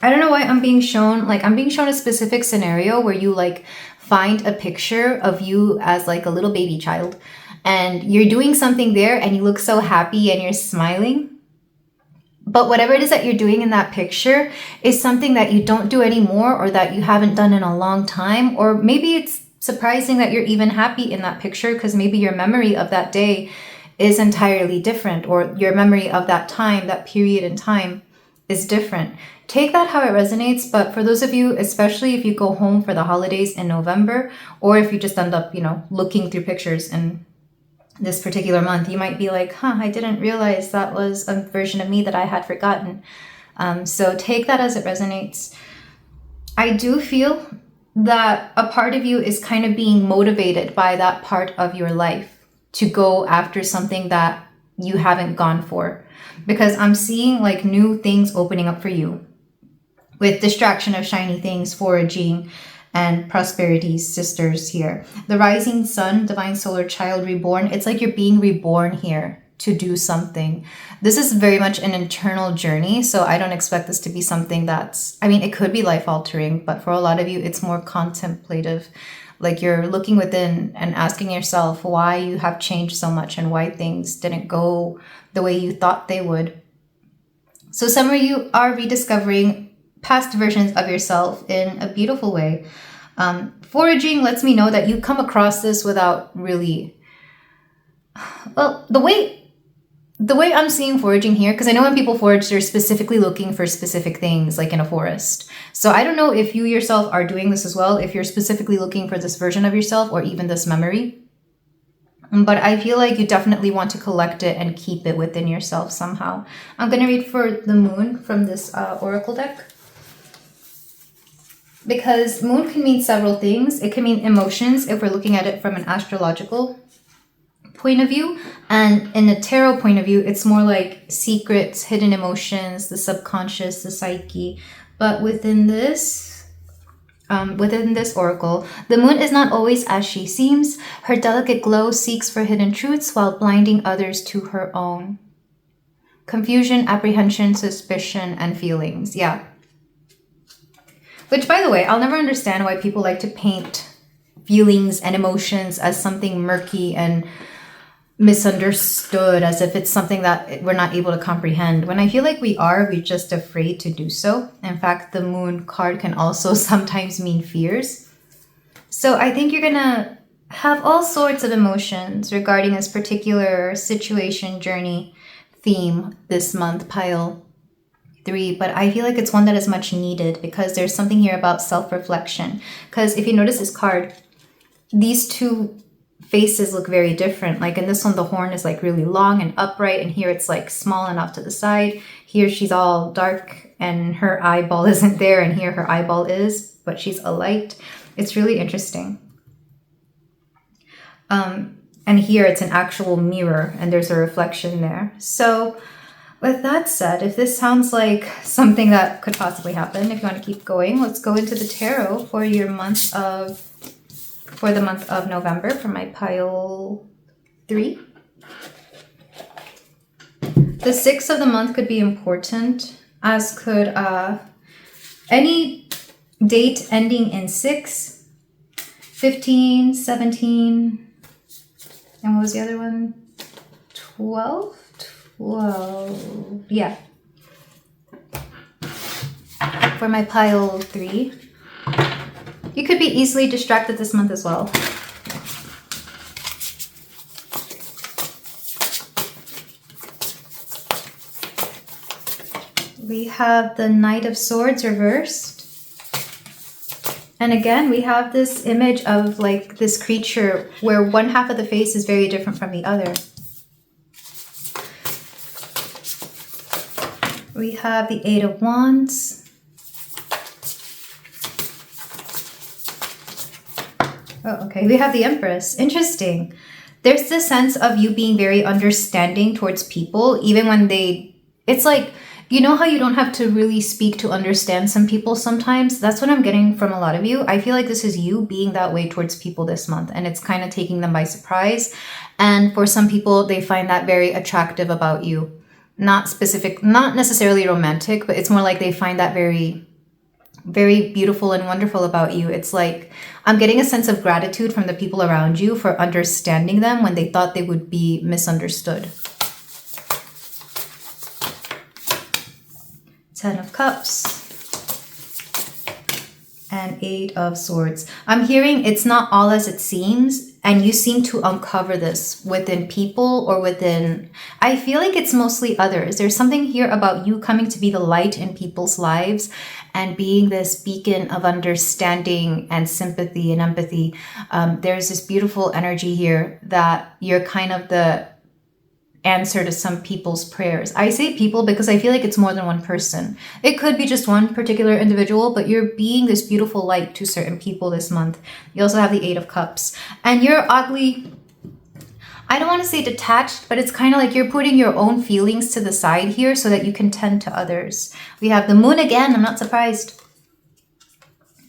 I don't know why I'm being shown a specific scenario where you like find a picture of you as like a little baby child, and you're doing something there and you look so happy and you're smiling. But whatever it is that you're doing in that picture is something that you don't do anymore, or that you haven't done in a long time. Or maybe it's surprising that you're even happy in that picture, because maybe your memory of that day is entirely different, or your memory of that time, that period in time, is different. Take that how it resonates. But for those of you, especially if you go home for the holidays in November, or if you just end up, looking through pictures in this particular month, you might be like, I didn't realize that was a version of me that I had forgotten. So take that as it resonates. I do feel that a part of you is kind of being motivated by that part of your life to go after something that you haven't gone for, because I'm seeing like new things opening up for you with distraction of shiny things, foraging, and prosperity sisters here. The Rising Sun, divine solar child reborn. It's like you're being reborn here to do something. This is very much an internal journey, so I don't expect this to be something that's, it could be life altering, but for a lot of you, it's more contemplative. Like you're looking within and asking yourself why you have changed so much and why things didn't go the way you thought they would. So some of you are rediscovering past versions of yourself in a beautiful way. Foraging lets me know that you come across this without really, the way I'm seeing foraging here, because I know when people forage, they're specifically looking for specific things, like in a forest. So I don't know if you yourself are doing this as well, if you're specifically looking for this version of yourself or even this memory. But I feel like you definitely want to collect it and keep it within yourself somehow. I'm going to read for the moon from this oracle deck. because moon can mean several things. It can mean emotions if we're looking at it from an astrological point of view, and in a tarot point of view, it's more like secrets, hidden emotions, the subconscious, the psyche. But within this oracle, the moon is not always as she seems. Her delicate glow seeks for hidden truths while blinding others to her own confusion, apprehension, suspicion, and feelings. Yeah. Which, by the way, I'll never understand why people like to paint feelings and emotions as something murky and misunderstood, as if it's something that we're not able to comprehend. When I feel like we're just afraid to do so. In fact, the moon card can also sometimes mean fears. So I think you're gonna have all sorts of emotions regarding this particular situation, journey, theme this month, pile 3. But I feel like it's one that is much needed, because there's something here about self-reflection. Because if you notice this card, these two faces look very different. Like in this one, the horn is like really long and upright, and here it's like small and off to the side. Here she's all dark and her eyeball isn't there, and here her eyeball is, but she's a light. It's really interesting. And here it's an actual mirror and there's a reflection there. So with that said, if this sounds like something that could possibly happen, if you want to keep going, let's go into the tarot for the month of November for my pile 3. The 6th of the month could be important, as could any date ending in 6, 15, 17, and what was the other one? 12? 12. Yeah. For my pile 3. You could be easily distracted this month as well. We have the Knight of Swords reversed. And again, we have this image of like this creature where one half of the face is very different from the other. We have the 8 of Wands. Oh, okay. We have the Empress. Interesting. There's this sense of you being very understanding towards people, even when it's like, you know how you don't have to really speak to understand some people sometimes? That's what I'm getting from a lot of you. I feel like this is you being that way towards people this month, and it's kind of taking them by surprise. And for some people, they find that very attractive about you. Not necessarily romantic, but it's more like they find that very, very beautiful and wonderful about you. It's like, I'm getting a sense of gratitude from the people around you for understanding them when they thought they would be misunderstood. 10 of Cups and 8 of Swords. I'm hearing it's not all as it seems, and you seem to uncover this within people or within, I feel like it's mostly others. There's something here about you coming to be the light in people's lives and being this beacon of understanding and sympathy and empathy. There's this beautiful energy here that you're kind of the answer to some people's prayers. I say people because I feel like it's more than one person. It could be just one particular individual, but you're being this beautiful light to certain people this month. You also have the 8 of Cups. And you're oddly, I don't want to say detached, but it's kind of like you're putting your own feelings to the side here so that you can tend to others. We have the Moon again, I'm not surprised.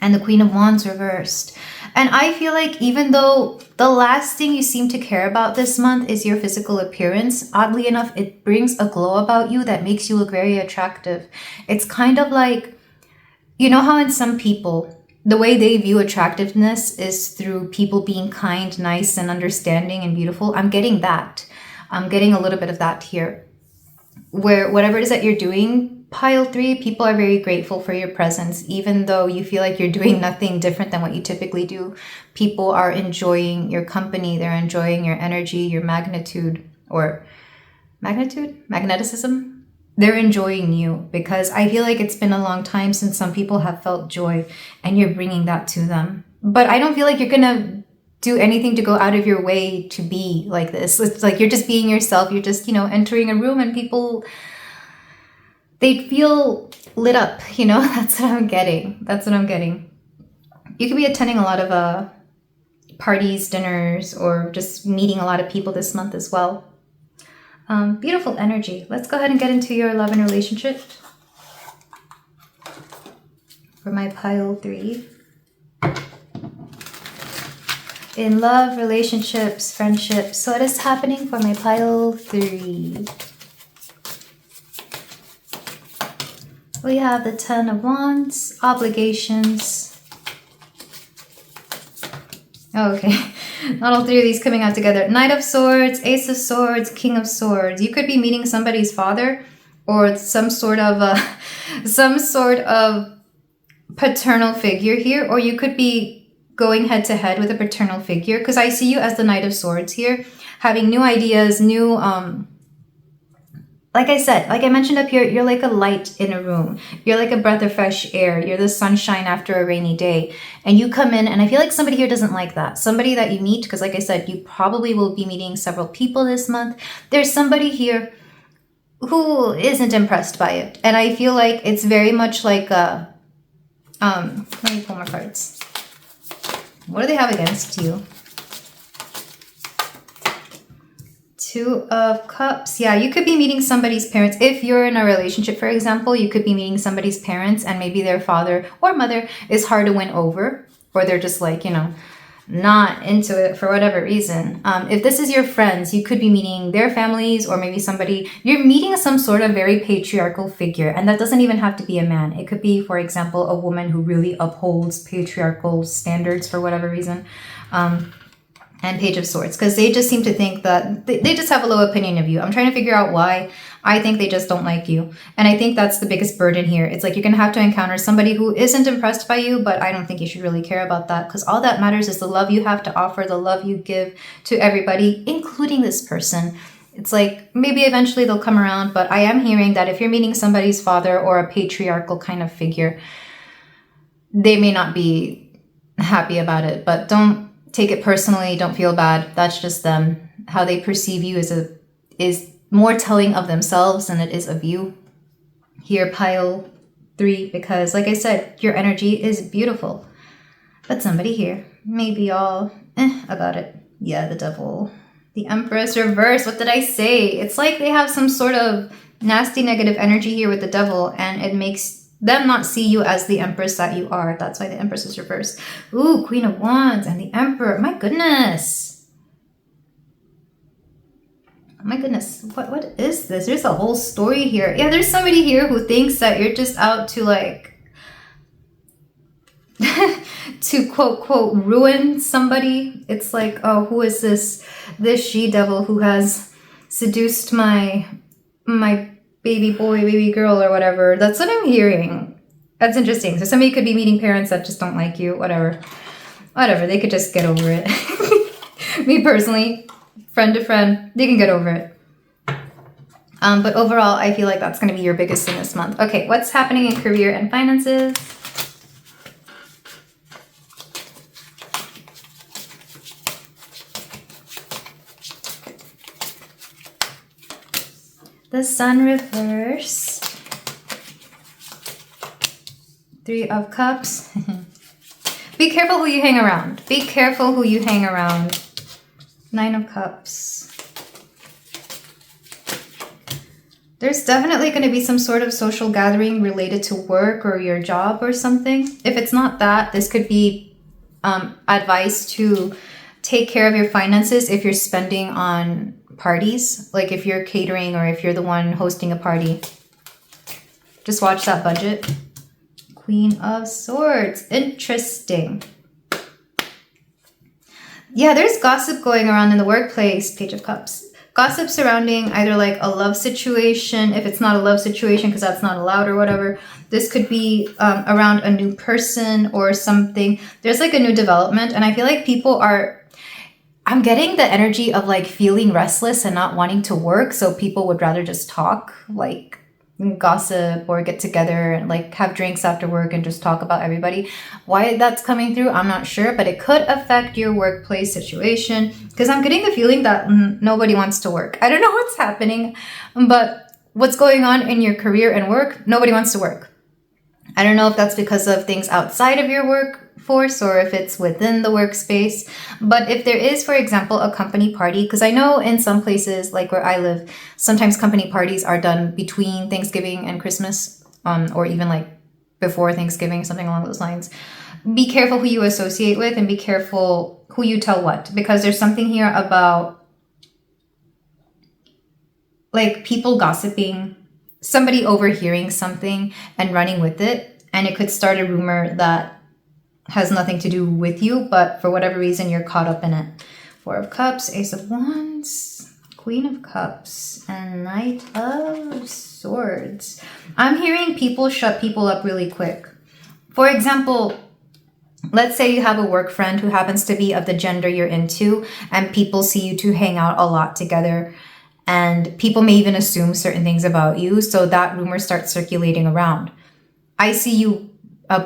And the Queen of Wands reversed. And I feel like even though the last thing you seem to care about this month is your physical appearance, oddly enough, it brings a glow about you that makes you look very attractive. It's kind of like, you know how in some people, the way they view attractiveness is through people being kind, nice, and understanding and beautiful. I'm getting that. I'm getting a little bit of that here. Where whatever it is that you're doing, pile 3, people are very grateful for your presence, even though you feel like you're doing nothing different than what you typically do. People are enjoying your company. They're enjoying your energy, your magnetism. They're enjoying you, because I feel like it's been a long time since some people have felt joy, and you're bringing that to them. But I don't feel like you're gonna do anything to go out of your way to be like this. It's like you're just being yourself. You're just, entering a room and people, they feel lit up, That's what I'm getting. You could be attending a lot of parties, dinners, or just meeting a lot of people this month as well. Beautiful energy. Let's go ahead and get into your love and relationship for my pile 3. In love, relationships, friendships, what is happening for my pile 3? We have the 10 of Wands, obligations. Oh, okay. Not all 3 of these coming out together. Knight of Swords, Ace of Swords, King of Swords. You could be meeting somebody's father or some sort of paternal figure here, or you could be going head to head with a paternal figure, because I see you as the Knight of Swords here, having new ideas, new like I said, like I mentioned up here, you're like a light in a room. You're like a breath of fresh air. You're the sunshine after a rainy day. And you come in, and I feel like somebody here doesn't like that. Somebody that you meet, because like I said, you probably will be meeting several people this month. There's somebody here who isn't impressed by it. And I feel like it's very much like a, let me pull more cards. What do they have against you? 2 of Cups. Yeah, you could be meeting somebody's parents. If you're in a relationship, for example, you could be meeting somebody's parents, and maybe their father or mother is hard to win over, or they're just like, you know, not into it for whatever reason. If this is your friends, you could be meeting their families, or maybe somebody, you're meeting some sort of very patriarchal figure. And that doesn't even have to be a man. It could be, for example, a woman who really upholds patriarchal standards for whatever reason. And Page of Swords, because they just seem to think that they just have a low opinion of you. I'm trying to figure out why. I think they just don't like you. And I think that's the biggest burden here. It's like you're going to have to encounter somebody who isn't impressed by you, but I don't think you should really care about that, because all that matters is the love you have to offer, the love you give to everybody, including this person. It's like maybe eventually they'll come around, but I am hearing that if you're meeting somebody's father or a patriarchal kind of figure, they may not be happy about it, but don't take it personally. Don't feel bad. That's just them. How they perceive you is more telling of themselves than it is of you. Here, pile 3, because like I said, your energy is beautiful. But somebody here may be all about it. Yeah, the Devil. The Empress reverse. What did I say? It's like they have some sort of nasty negative energy here with the Devil, and it makes them not see you as the Empress that you are. That's why the Empress is reversed. Ooh, Queen of Wands and the Emperor. My goodness. Oh my goodness. What is this? There's a whole story here. Yeah, there's somebody here who thinks that you're just out to like to quote ruin somebody. It's like, oh, who is this she-devil who has seduced my baby boy, baby girl, or whatever. That's what I'm hearing. That's interesting. So somebody could be meeting parents that just don't like you, whatever. They could just get over it. Me personally, friend to friend, they can get over it. But overall, I feel like that's going to be your biggest thing this month. Okay, what's happening in career and finances? The Sun reverse. 3 of Cups. Be careful who you hang around. Be careful who you hang around. 9 of Cups. There's definitely going to be some sort of social gathering related to work or your job or something. If it's not that, this could be advice to take care of your finances if you're spending on parties, like if you're catering or if you're the one hosting a party. Just watch that budget. Queen of Swords. Interesting. Yeah, there's gossip going around in the workplace. Page of Cups. Gossip surrounding either like a love situation, if it's not a love situation because that's not allowed or whatever. This could be around a new person or something. There's like a new development, and I feel like people are, I'm getting the energy of like feeling restless and not wanting to work. So people would rather just talk, like gossip or get together and like have drinks after work and just talk about everybody. Why that's coming through, I'm not sure, but it could affect your workplace situation, because I'm getting the feeling that nobody wants to work. I don't know what's happening, but what's going on in your career and work, nobody wants to work. I don't know if that's because of things outside of your workforce or if it's within the workspace. But if there is, for example, a company party, because I know in some places, like where I live, sometimes company parties are done between Thanksgiving and Christmas, or even like before Thanksgiving, something along those lines. Be careful who you associate with and be careful who you tell what, because there's something here about like people gossiping, somebody overhearing something and running with it, and it could start a rumor that has nothing to do with you, but for whatever reason you're caught up in it. Four of Cups, Ace of Wands, Queen of Cups, and Knight of Swords. I'm hearing people shut people up really quick. For example, let's say you have a work friend who happens to be of the gender you're into, and people see you two hang out a lot together, and people may even assume certain things about you, so that rumor starts circulating around. I see you,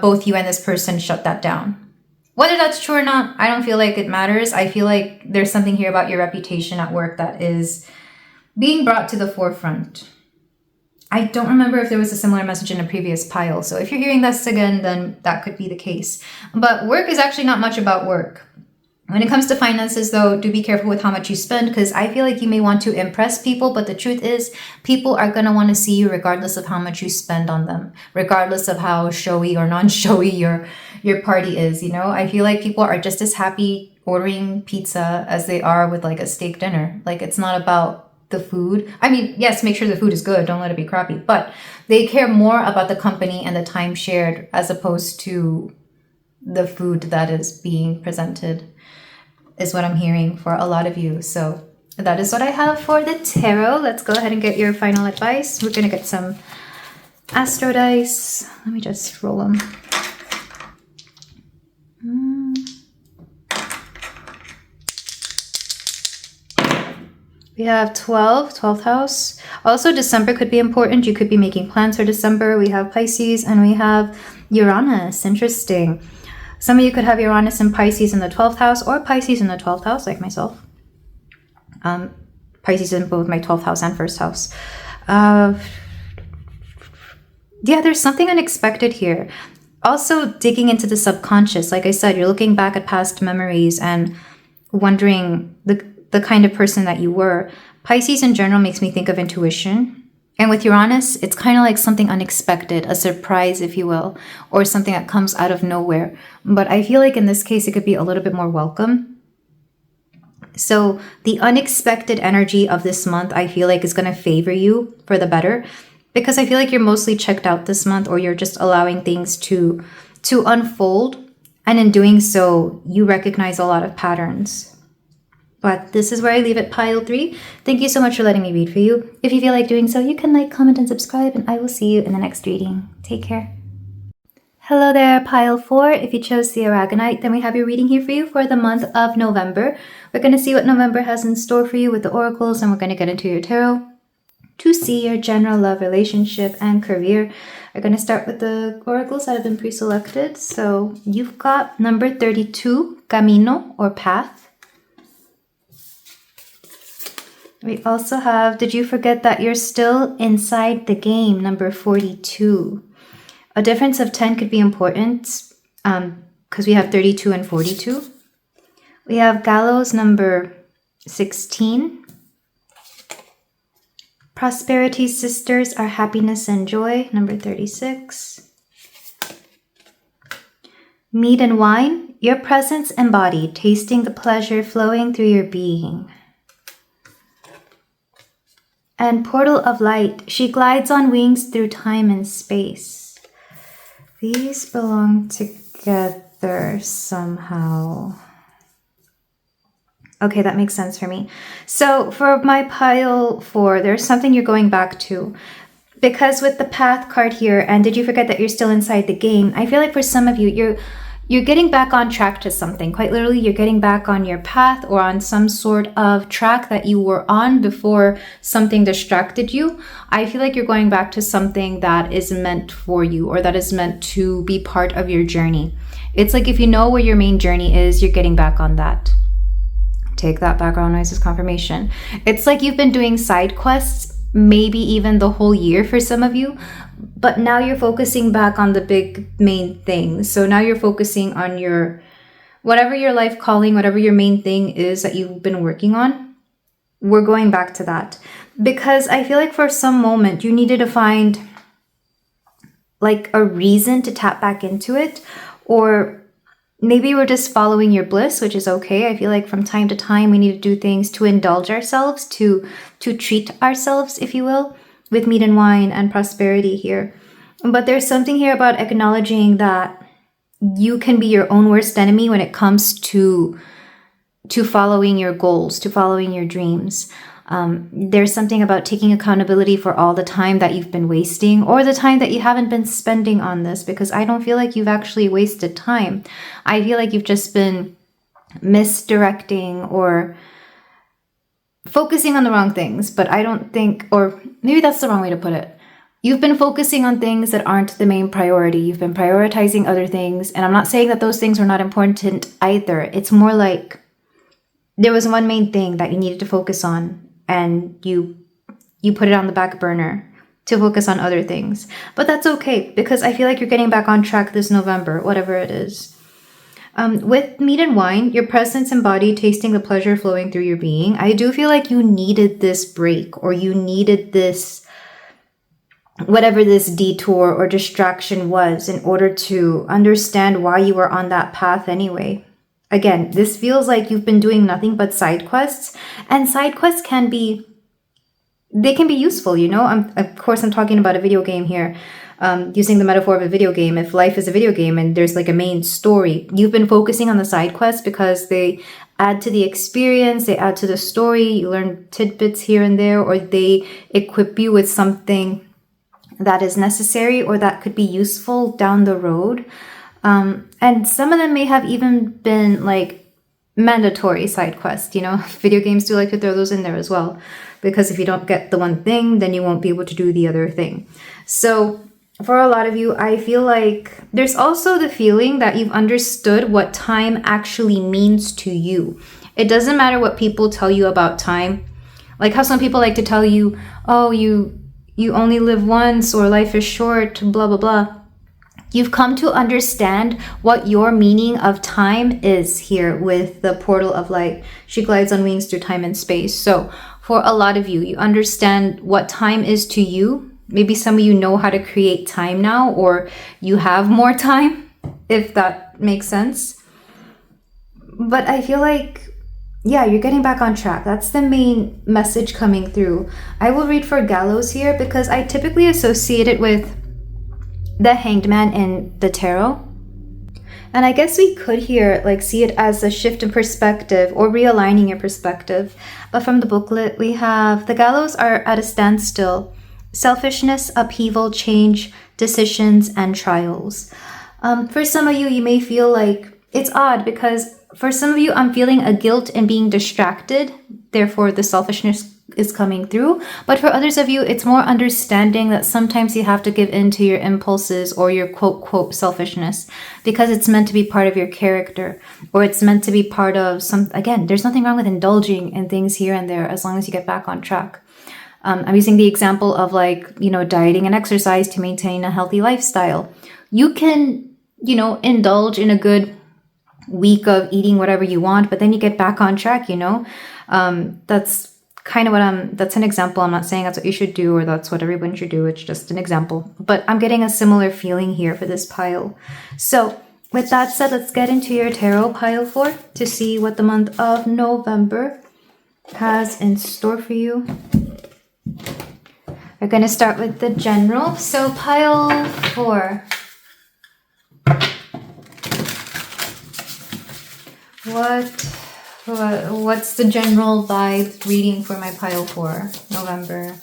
both you and this person, shut that down. Whether that's true or not, I don't feel like it matters. I feel like there's something here about your reputation at work that is being brought to the forefront. I don't remember if there was a similar message in a previous pile, so if you're hearing this again, then that could be the case. But work is actually not much about work. When it comes to finances, though, do be careful with how much you spend, because I feel like you may want to impress people, but the truth is people are going to want to see you regardless of how much you spend on them, regardless of how showy or non-showy your party is, you know? I feel like people are just as happy ordering pizza as they are with like a steak dinner. Like, it's not about the food. I mean, yes, make sure the food is good. Don't let it be crappy. But they care more about the company and the time shared as opposed to the food that is being presented, is what I'm hearing for a lot of you. So that is what I have for the tarot. Let's go ahead and get your final advice. We're going to get some astro dice. Let me just roll them. We have 12th house. Also, December could be important. You could be making plans for December. We have Pisces and we have Uranus. Interesting. Some of you could have Uranus and Pisces in the 12th house, or Pisces in the 12th house, like myself. Pisces in both my 12th house and first house. Yeah, there's something unexpected here. Also, digging into the subconscious. Like I said, you're looking back at past memories and wondering the kind of person that you were. Pisces in general makes me think of intuition. And with Uranus, it's kind of like something unexpected, a surprise, if you will, or something that comes out of nowhere. But I feel like in this case, it could be a little bit more welcome. So the unexpected energy of this month, I feel like, is going to favor you for the better, because I feel like you're mostly checked out this month, or you're just allowing things to unfold. And in doing so, you recognize a lot of patterns. But this is where I leave it, pile 3. Thank you so much for letting me read for you. If you feel like doing so, you can like, comment, and subscribe, and I will see you in the next reading. Take care. Hello there, pile 4. If you chose the aragonite, then we have your reading here for you for the month of November. We're going to see what November has in store for you with the oracles, and we're going to get into your tarot to see your general love, relationship, and career. We're going to start with the oracles that have been pre-selected. So you've got number 32, Camino, or path. We also have, did you forget that you're still inside the game, number 42. A difference of 10 could be important because we have 32 and 42. We have gallows, number 16. Prosperity sisters are happiness and joy, number 36. Mead and wine, your presence embodied, tasting the pleasure flowing through your being. And portal of light, she glides on wings through time and space. These belong together somehow. Okay, that makes sense for me. So for my pile 4, there's something you're going back to. Because with the path card here, and did you forget that you're still inside the game? I feel like for some of you, you're getting back on track to something. Quite literally, you're getting back on your path or on some sort of track that you were on before something distracted you. I feel like you're going back to something that is meant for you, or that is meant to be part of your journey. It's like if you know where your main journey is, you're getting back on that. Take that, background noise as confirmation. It's like you've been doing side quests, maybe even the whole year for some of you, but now you're focusing back on the big main things. So now you're focusing on your, whatever your life calling, whatever your main thing is that you've been working on. We're going back to that because I feel like for some moment you needed to find like a reason to tap back into it, or maybe we're just following your bliss, which is okay. I feel like from time to time we need to do things to indulge ourselves, to treat ourselves, if you will, with meat and wine and prosperity here. But there's something here about acknowledging that you can be your own worst enemy when it comes to following your goals, to following your dreams. There's something about taking accountability for all the time that you've been wasting, or the time that you haven't been spending on this, because I don't feel like you've actually wasted time. I feel like you've just been misdirecting or focusing on the wrong things, but I don't think, or maybe that's the wrong way to put it. You've been focusing on things that aren't the main priority. You've been prioritizing other things, and I'm not saying that those things are not important either. It's more like there was one main thing that you needed to focus on, and you put it on the back burner to focus on other things. But that's okay, because I feel like you're getting back on track this November, whatever it is. With meat and wine, your presence and body tasting the pleasure flowing through your being. I do feel like you needed this break, or you needed this, whatever this detour or distraction was, in order to understand why you were on that path anyway. Again, this feels like you've been doing nothing but side quests, and side quests can be useful, you know? Of course, I'm talking about a video game here, using the metaphor of a video game. If life is a video game and there's like a main story, you've been focusing on the side quests because they add to the experience, they add to the story, you learn tidbits here and there, or they equip you with something that is necessary or that could be useful down the road. And some of them may have even been like mandatory side quests, you know. Video games do like to throw those in there as well, because if you don't get the one thing, then you won't be able to do the other thing. So for a lot of you, I feel like there's also the feeling that you've understood what time actually means to you. It doesn't matter what people tell you about time. Like how some people like to tell you, oh, you only live once, or life is short, blah, blah, blah. You've come to understand what your meaning of time is here with the portal of light. She glides on wings through time and space. So for a lot of you, you understand what time is to you. Maybe some of you know how to create time now, or you have more time, if that makes sense. But I feel like, yeah, you're getting back on track. That's the main message coming through. I will read for Gallows here because I typically associate it with the Hanged Man in the tarot. And I guess we could here like see it as a shift in perspective or realigning your perspective. But from the booklet, we have the Gallows are at a standstill. Selfishness, upheaval, change, decisions, and trials. For some of you, you may feel like it's odd because for some of you, I'm feeling a guilt in being distracted. Therefore, the selfishness is coming through. But for others of you, it's more understanding that sometimes you have to give in to your impulses or your quote, quote, selfishness because it's meant to be part of your character, or it's meant to be part of some, again, there's nothing wrong with indulging in things here and there as long as you get back on track. I'm using the example of like, you know, dieting and exercise to maintain a healthy lifestyle. You can, you know, indulge in a good week of eating whatever you want, but then you get back on track, you know. That's kind of that's an example. I'm not saying that's what you should do or that's what everyone should do. It's just an example. But I'm getting a similar feeling here for this pile. So with that said, let's get into your tarot pile 4 to see what the month of November has in store for you. We're going to start with the general. So pile 4. What's the general vibe reading for my pile 4 November?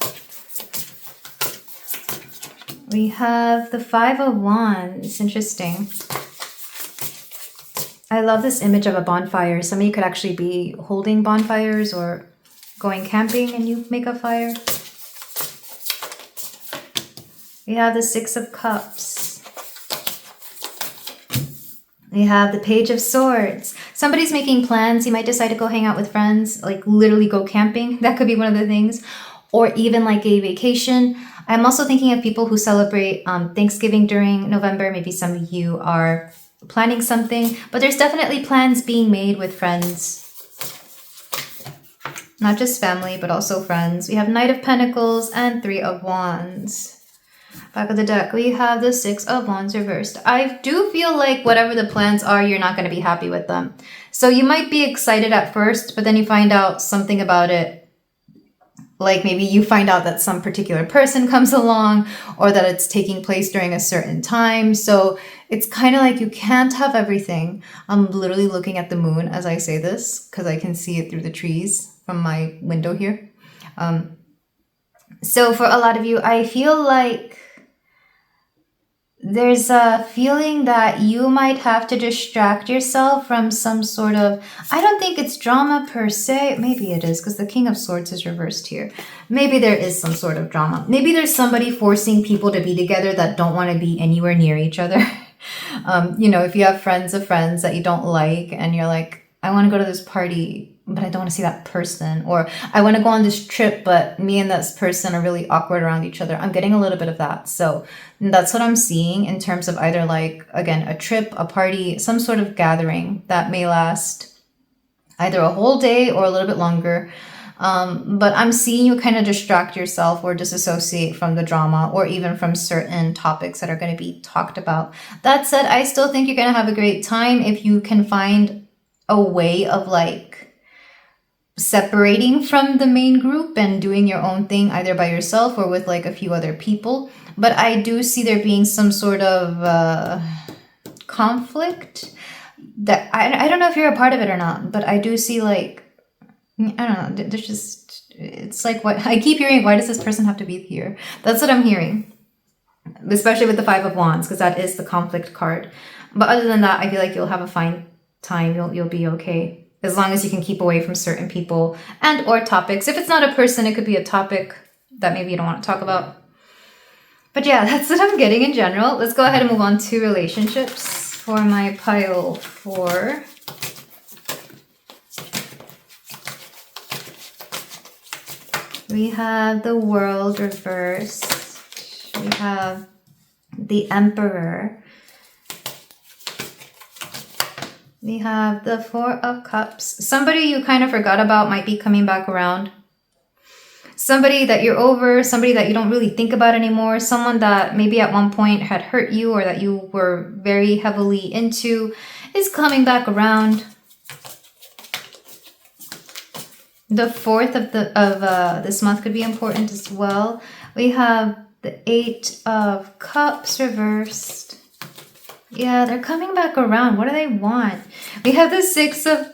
We have the 5 of Wands. Interesting. I love this image of a bonfire. Some of you could actually be holding bonfires or going camping and you make a fire. We have the 6 of Cups. We have the Page of Swords. Somebody's making plans. You might decide to go hang out with friends, like literally go camping. That could be one of the things. or even like a vacation. I'm also thinking of people who celebrate Thanksgiving during November. Maybe some of you are planning something, but there's definitely plans being made with friends. Not just family, but also friends. We have Knight of Pentacles and Three of Wands. Back of the deck, we have the Six of Wands reversed. I do feel like whatever the plans are, you're not going to be happy with them. So you might be excited at first, but then you find out something about it. Like maybe you find out that some particular person comes along, or that it's taking place during a certain time. So it's kind of like you can't have everything. I'm literally looking at the moon as I say this, because I can see it through the trees from my window here. So for a lot of you, I feel like there's a feeling that you might have to distract yourself from some sort of, I don't think it's drama per se. Maybe it is, because the King of Swords is reversed here. Maybe there is some sort of drama. Maybe there's somebody forcing people to be together that don't want to be anywhere near each other. You know, if you have friends of friends that you don't like and you're like, I want to go to this party, but I don't want to see that person. Or I want to go on this trip, but me and this person are really awkward around each other. I'm getting a little bit of that. So that's what I'm seeing in terms of either like, again, a trip, a party, some sort of gathering that may last either a whole day or a little bit longer. But I'm seeing you kind of distract yourself or disassociate from the drama or even from certain topics that are going to be talked about. That said, I still think you're going to have a great time if you can find a way of like separating from the main group and doing your own thing either by yourself or with like a few other people. But I do see there being some sort of conflict that I don't know if you're a part of it or not, but I do see like, I don't know, there's just, it's like what I keep hearing, why does this person have to be here? That's what I'm hearing, especially with the Five of Wands, because that is the conflict card. But other than that, I feel like you'll have a fine time. You'll be okay as long as you can keep away from certain people and or topics. If it's not a person, it could be a topic that maybe you don't want to talk about. But yeah, that's what I'm getting in general. Let's go ahead and move on to relationships for my pile 4. We have the World reversed. We have the Emperor. We have the Four of Cups. Somebody you kind of forgot about might be coming back around. Somebody that you're over, somebody that you don't really think about anymore, someone that maybe at one point had hurt you or that you were very heavily into is coming back around. The 4th of this month could be important as well. We have the 8 of Cups reversed. Yeah, they're coming back around. What do they want? We have the 6 of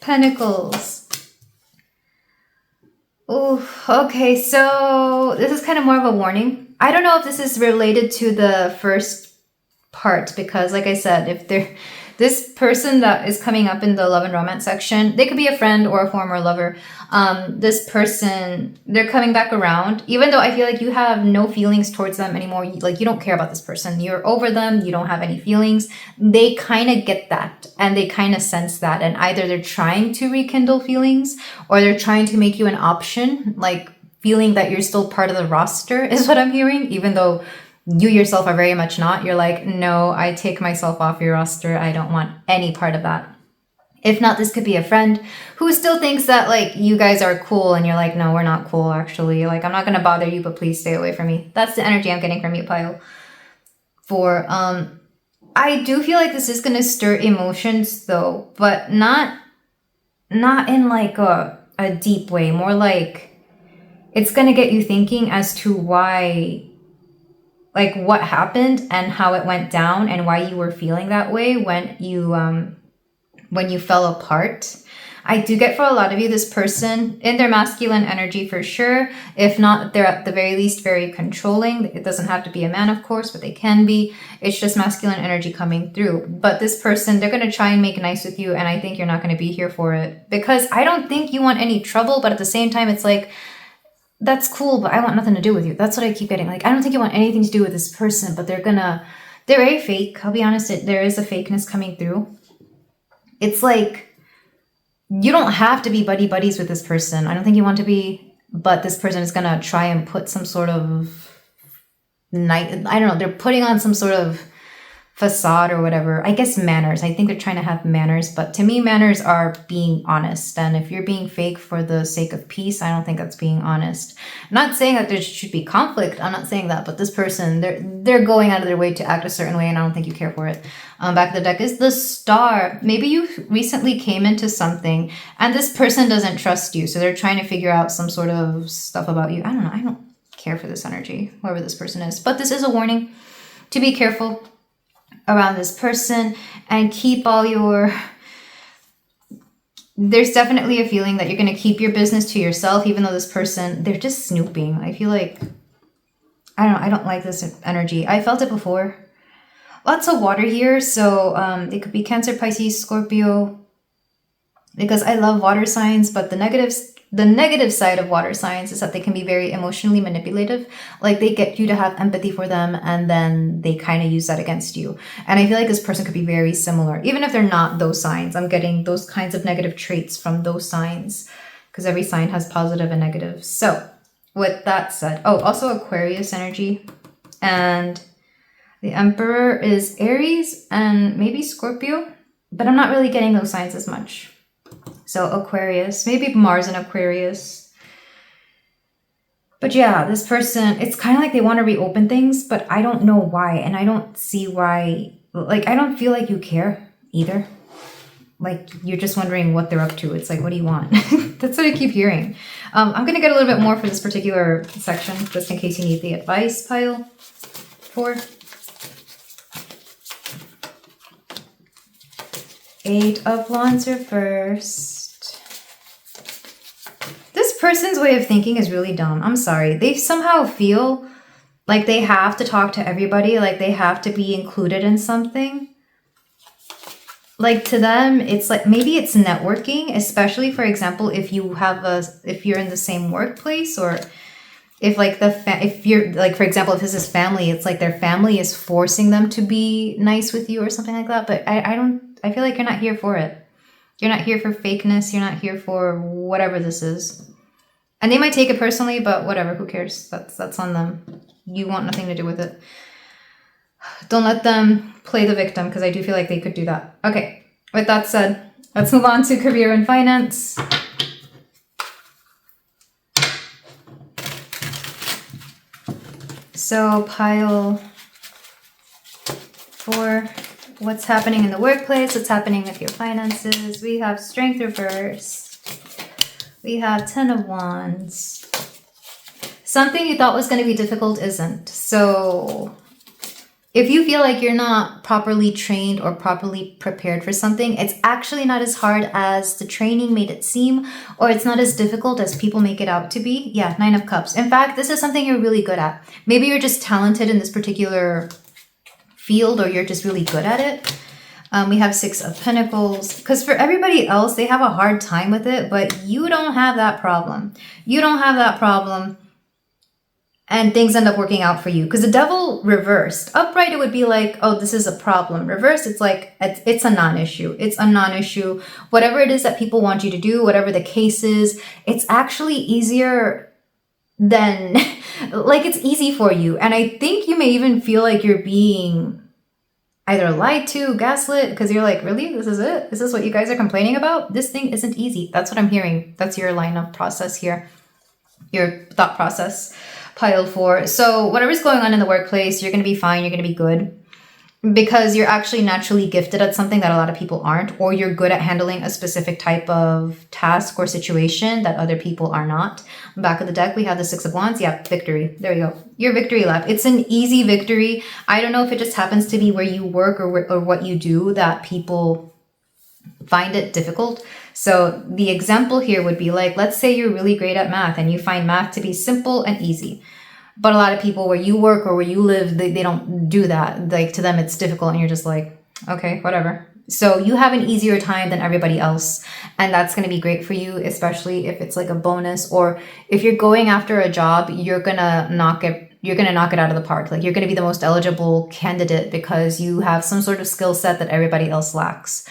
Pentacles. Oh, okay. So this is kind of more of a warning. I don't know if this is related to the first part because, like I said, if this person that is coming up in the love and romance section, they could be a friend or a former lover. This person, they're coming back around, even though I feel like you have no feelings towards them anymore. Like you don't care about this person. You're over them. You don't have any feelings. They kind of get that and they kind of sense that. And either they're trying to rekindle feelings or they're trying to make you an option, like feeling that you're still part of the roster is what I'm hearing, even though you yourself are very much not. You're like, no, I take myself off your roster. I don't want any part of that. If not, this could be a friend who still thinks that like you guys are cool and you're like, no, we're not cool actually. Like, I'm not going to bother you, but please stay away from me. That's the energy I'm getting from you, Pile. For, I do feel like this is going to stir emotions though, but not in like a deep way, more like it's going to get you thinking as to why, like what happened and how it went down and why you were feeling that way when you fell apart. I do get for a lot of you, this person in their masculine energy for sure. If not, they're at the very least very controlling. It doesn't have to be a man, of course, but they can be. It's just masculine energy coming through. But this person, they're going to try and make nice with you. And I think you're not going to be here for it because I don't think you want any trouble. But at the same time, it's like, that's cool, but I want nothing to do with you. That's what I keep getting. Like, I don't think you want anything to do with this person, but they're very fake. I'll be honest, there is a fakeness coming through. It's like, you don't have to be buddy buddies with this person. I don't think you want to be but this person is going to try and put some sort of I don't know, they're putting on some sort of facade or whatever. I guess manners. I think they're trying to have manners, but to me, manners are being honest. And if you're being fake for the sake of peace, I don't think that's being honest. I'm not saying that there should be conflict. I'm not saying that, but this person, they're going out of their way to act a certain way, and I don't think you care for it. Back of the deck is the Star. Maybe you recently came into something and this person doesn't trust you. So they're trying to figure out some sort of stuff about you. I don't know. I don't care for this energy, whoever this person is, but this is a warning to be careful around this person and keep all your... There's definitely a feeling that you're going to keep your business to yourself, even though this person, they're just snooping. I feel like, I don't like this energy. I felt it before. Lots of water here, so it could be Cancer, Pisces, Scorpio, because I love water signs, but the negative side of water signs is that they can be very emotionally manipulative. Like they get you to have empathy for them and then they kind of use that against you. And I feel like this person could be very similar, even if they're not those signs. I'm getting those kinds of negative traits from those signs because every sign has positive and negative. So with that said, oh, also Aquarius energy, and the Emperor is Aries and maybe Scorpio, but I'm not really getting those signs as much. So Aquarius, maybe Mars in Aquarius. But yeah, this person, it's kind of like they want to reopen things, but I don't know why. And I don't see why, like, I don't feel like you care either. Like, you're just wondering what they're up to. It's like, what do you want? That's what I keep hearing. I'm going to get a little bit more for this particular section, just in case you need the advice pile for. 8 of Wands reversed. This person's way of thinking is really dumb. I'm sorry. They somehow feel like they have to talk to everybody, like they have to be included in something. Like to them, it's like, maybe it's networking, especially for example, if you're in the same workplace, or if like if you're like, for example, if this is family, it's like their family is forcing them to be nice with you or something like that. But I feel like you're not here for it. You're not here for fakeness. You're not here for whatever this is. And they might take it personally, but whatever, who cares? That's on them. You want nothing to do with it. Don't let them play the victim, because I do feel like they could do that. Okay, with that said, let's move on to career and finance. So pile 4, what's happening in the workplace, what's happening with your finances. We have Strength reversed. We have 10 of Wands. Something you thought was going to be difficult isn't. So if you feel like you're not properly trained or properly prepared for something, it's actually not as hard as the training made it seem, or it's not as difficult as people make it out to be. Yeah, 9 of Cups. In fact, this is something you're really good at. Maybe you're just talented in this particular field, or you're just really good at it. We have 6 of Pentacles, because for everybody else, they have a hard time with it, but you don't have that problem. You don't have that problem. And things end up working out for you. Because the Devil reversed. Upright, it would be like, oh, this is a problem. Reversed, it's like, it's a non-issue. It's a non-issue. Whatever it is that people want you to do, whatever the case is, it's actually easier than, like, it's easy for you. And I think you may even feel like you're being either lied to, gaslit, because you're like, really? This is it? This is what you guys are complaining about? This thing isn't easy. That's what I'm hearing. That's your line of process here. Your thought process. Pile 4. So whatever's going on in the workplace, you're going to be fine. You're going to be good. Because you're actually naturally gifted at something that a lot of people aren't. Or you're good at handling a specific type of task or situation that other people are not. Back of the deck, we have the 6 of Wands. Yeah, victory. There you go. Your victory lap. It's an easy victory. I don't know if it just happens to be where you work or what you do that people find it difficult. So the example here would be like, let's say you're really great at math and you find math to be simple and easy. But a lot of people where you work or where you live, they don't do that. Like to them, it's difficult and you're just like, okay, whatever. So you have an easier time than everybody else. And that's going to be great for you, especially if it's like a bonus, or if you're going after a job, you're going to knock it out of the park. Like you're going to be the most eligible candidate because you have some sort of skill set that everybody else lacks.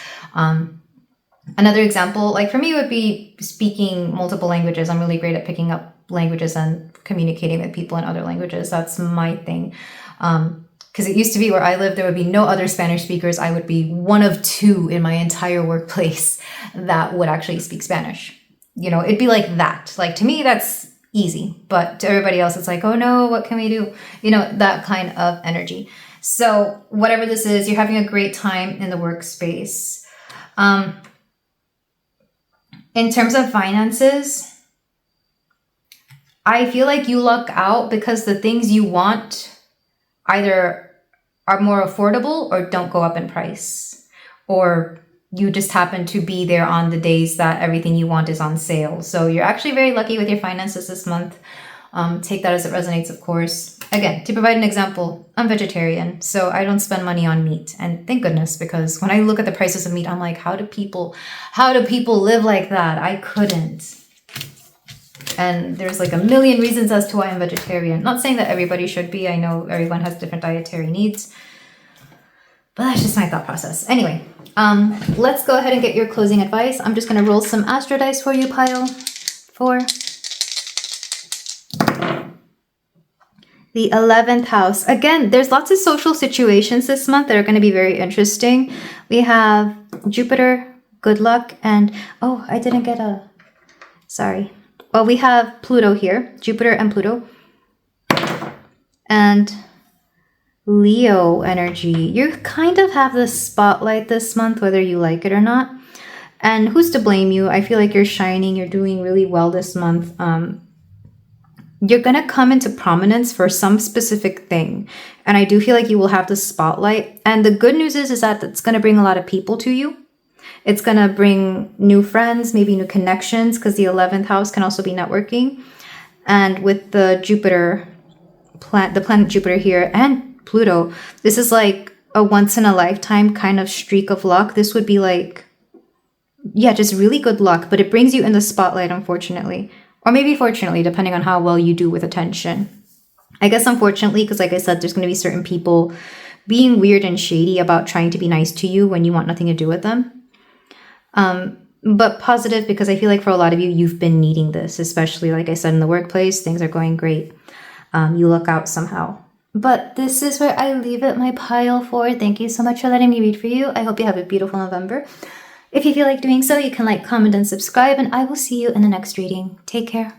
Another example, like for me, would be speaking multiple languages. I'm really great at picking up languages and communicating with people in other languages. That's my thing. Because it used to be where I lived, there would be no other Spanish speakers. I would be one of two in my entire workplace that would actually speak Spanish. You know, it'd be like that. Like, to me, that's easy. But to everybody else, it's like, oh no, what can we do? You know, that kind of energy. So whatever this is, you're having a great time in the workspace. In terms of finances, I feel like you luck out because the things you want either are more affordable or don't go up in price, or you just happen to be there on the days that everything you want is on sale. So you're actually very lucky with your finances this month. Take that as it resonates, of course. Again, to provide an example, I'm vegetarian, so I don't spend money on meat. And thank goodness, because when I look at the prices of meat, I'm like, how do people live like that? I couldn't. And there's like a million reasons as to why I'm vegetarian. Not saying that everybody should be. I know everyone has different dietary needs. But that's just my thought process. Anyway, let's go ahead and get your closing advice. I'm just going to roll some Astro Dice for you, pile 4. The 11th house. Again, there's lots of social situations this month that are going to be very interesting. We have Jupiter, good luck, and oh, I didn't get a... Sorry. Well, we have Pluto here, Jupiter and Pluto. And Leo energy. You kind of have the spotlight this month, whether you like it or not. And who's to blame you? I feel like you're shining. You're doing really well this month. You're going to come into prominence for some specific thing. And I do feel like you will have the spotlight. And the good news is that it's going to bring a lot of people to you. It's going to bring new friends, maybe new connections, because the 11th house can also be networking. And with the Jupiter, the planet Jupiter here and Pluto, this is like a once in a lifetime kind of streak of luck. This would be like, yeah, just really good luck, but it brings you in the spotlight, unfortunately. Or maybe fortunately, depending on how well you do with attention. I guess unfortunately, because like I said, there's going to be certain people being weird and shady about trying to be nice to you when you want nothing to do with them. But positive, because I feel like for a lot of you, you've been needing this, especially like I said, in the workplace, things are going great. You look out somehow. But this is where I leave it, my pile 4. Thank you so much for letting me read for you. I hope you have a beautiful November. If you feel like doing so, you can like, comment, and subscribe, and I will see you in the next reading. Take care.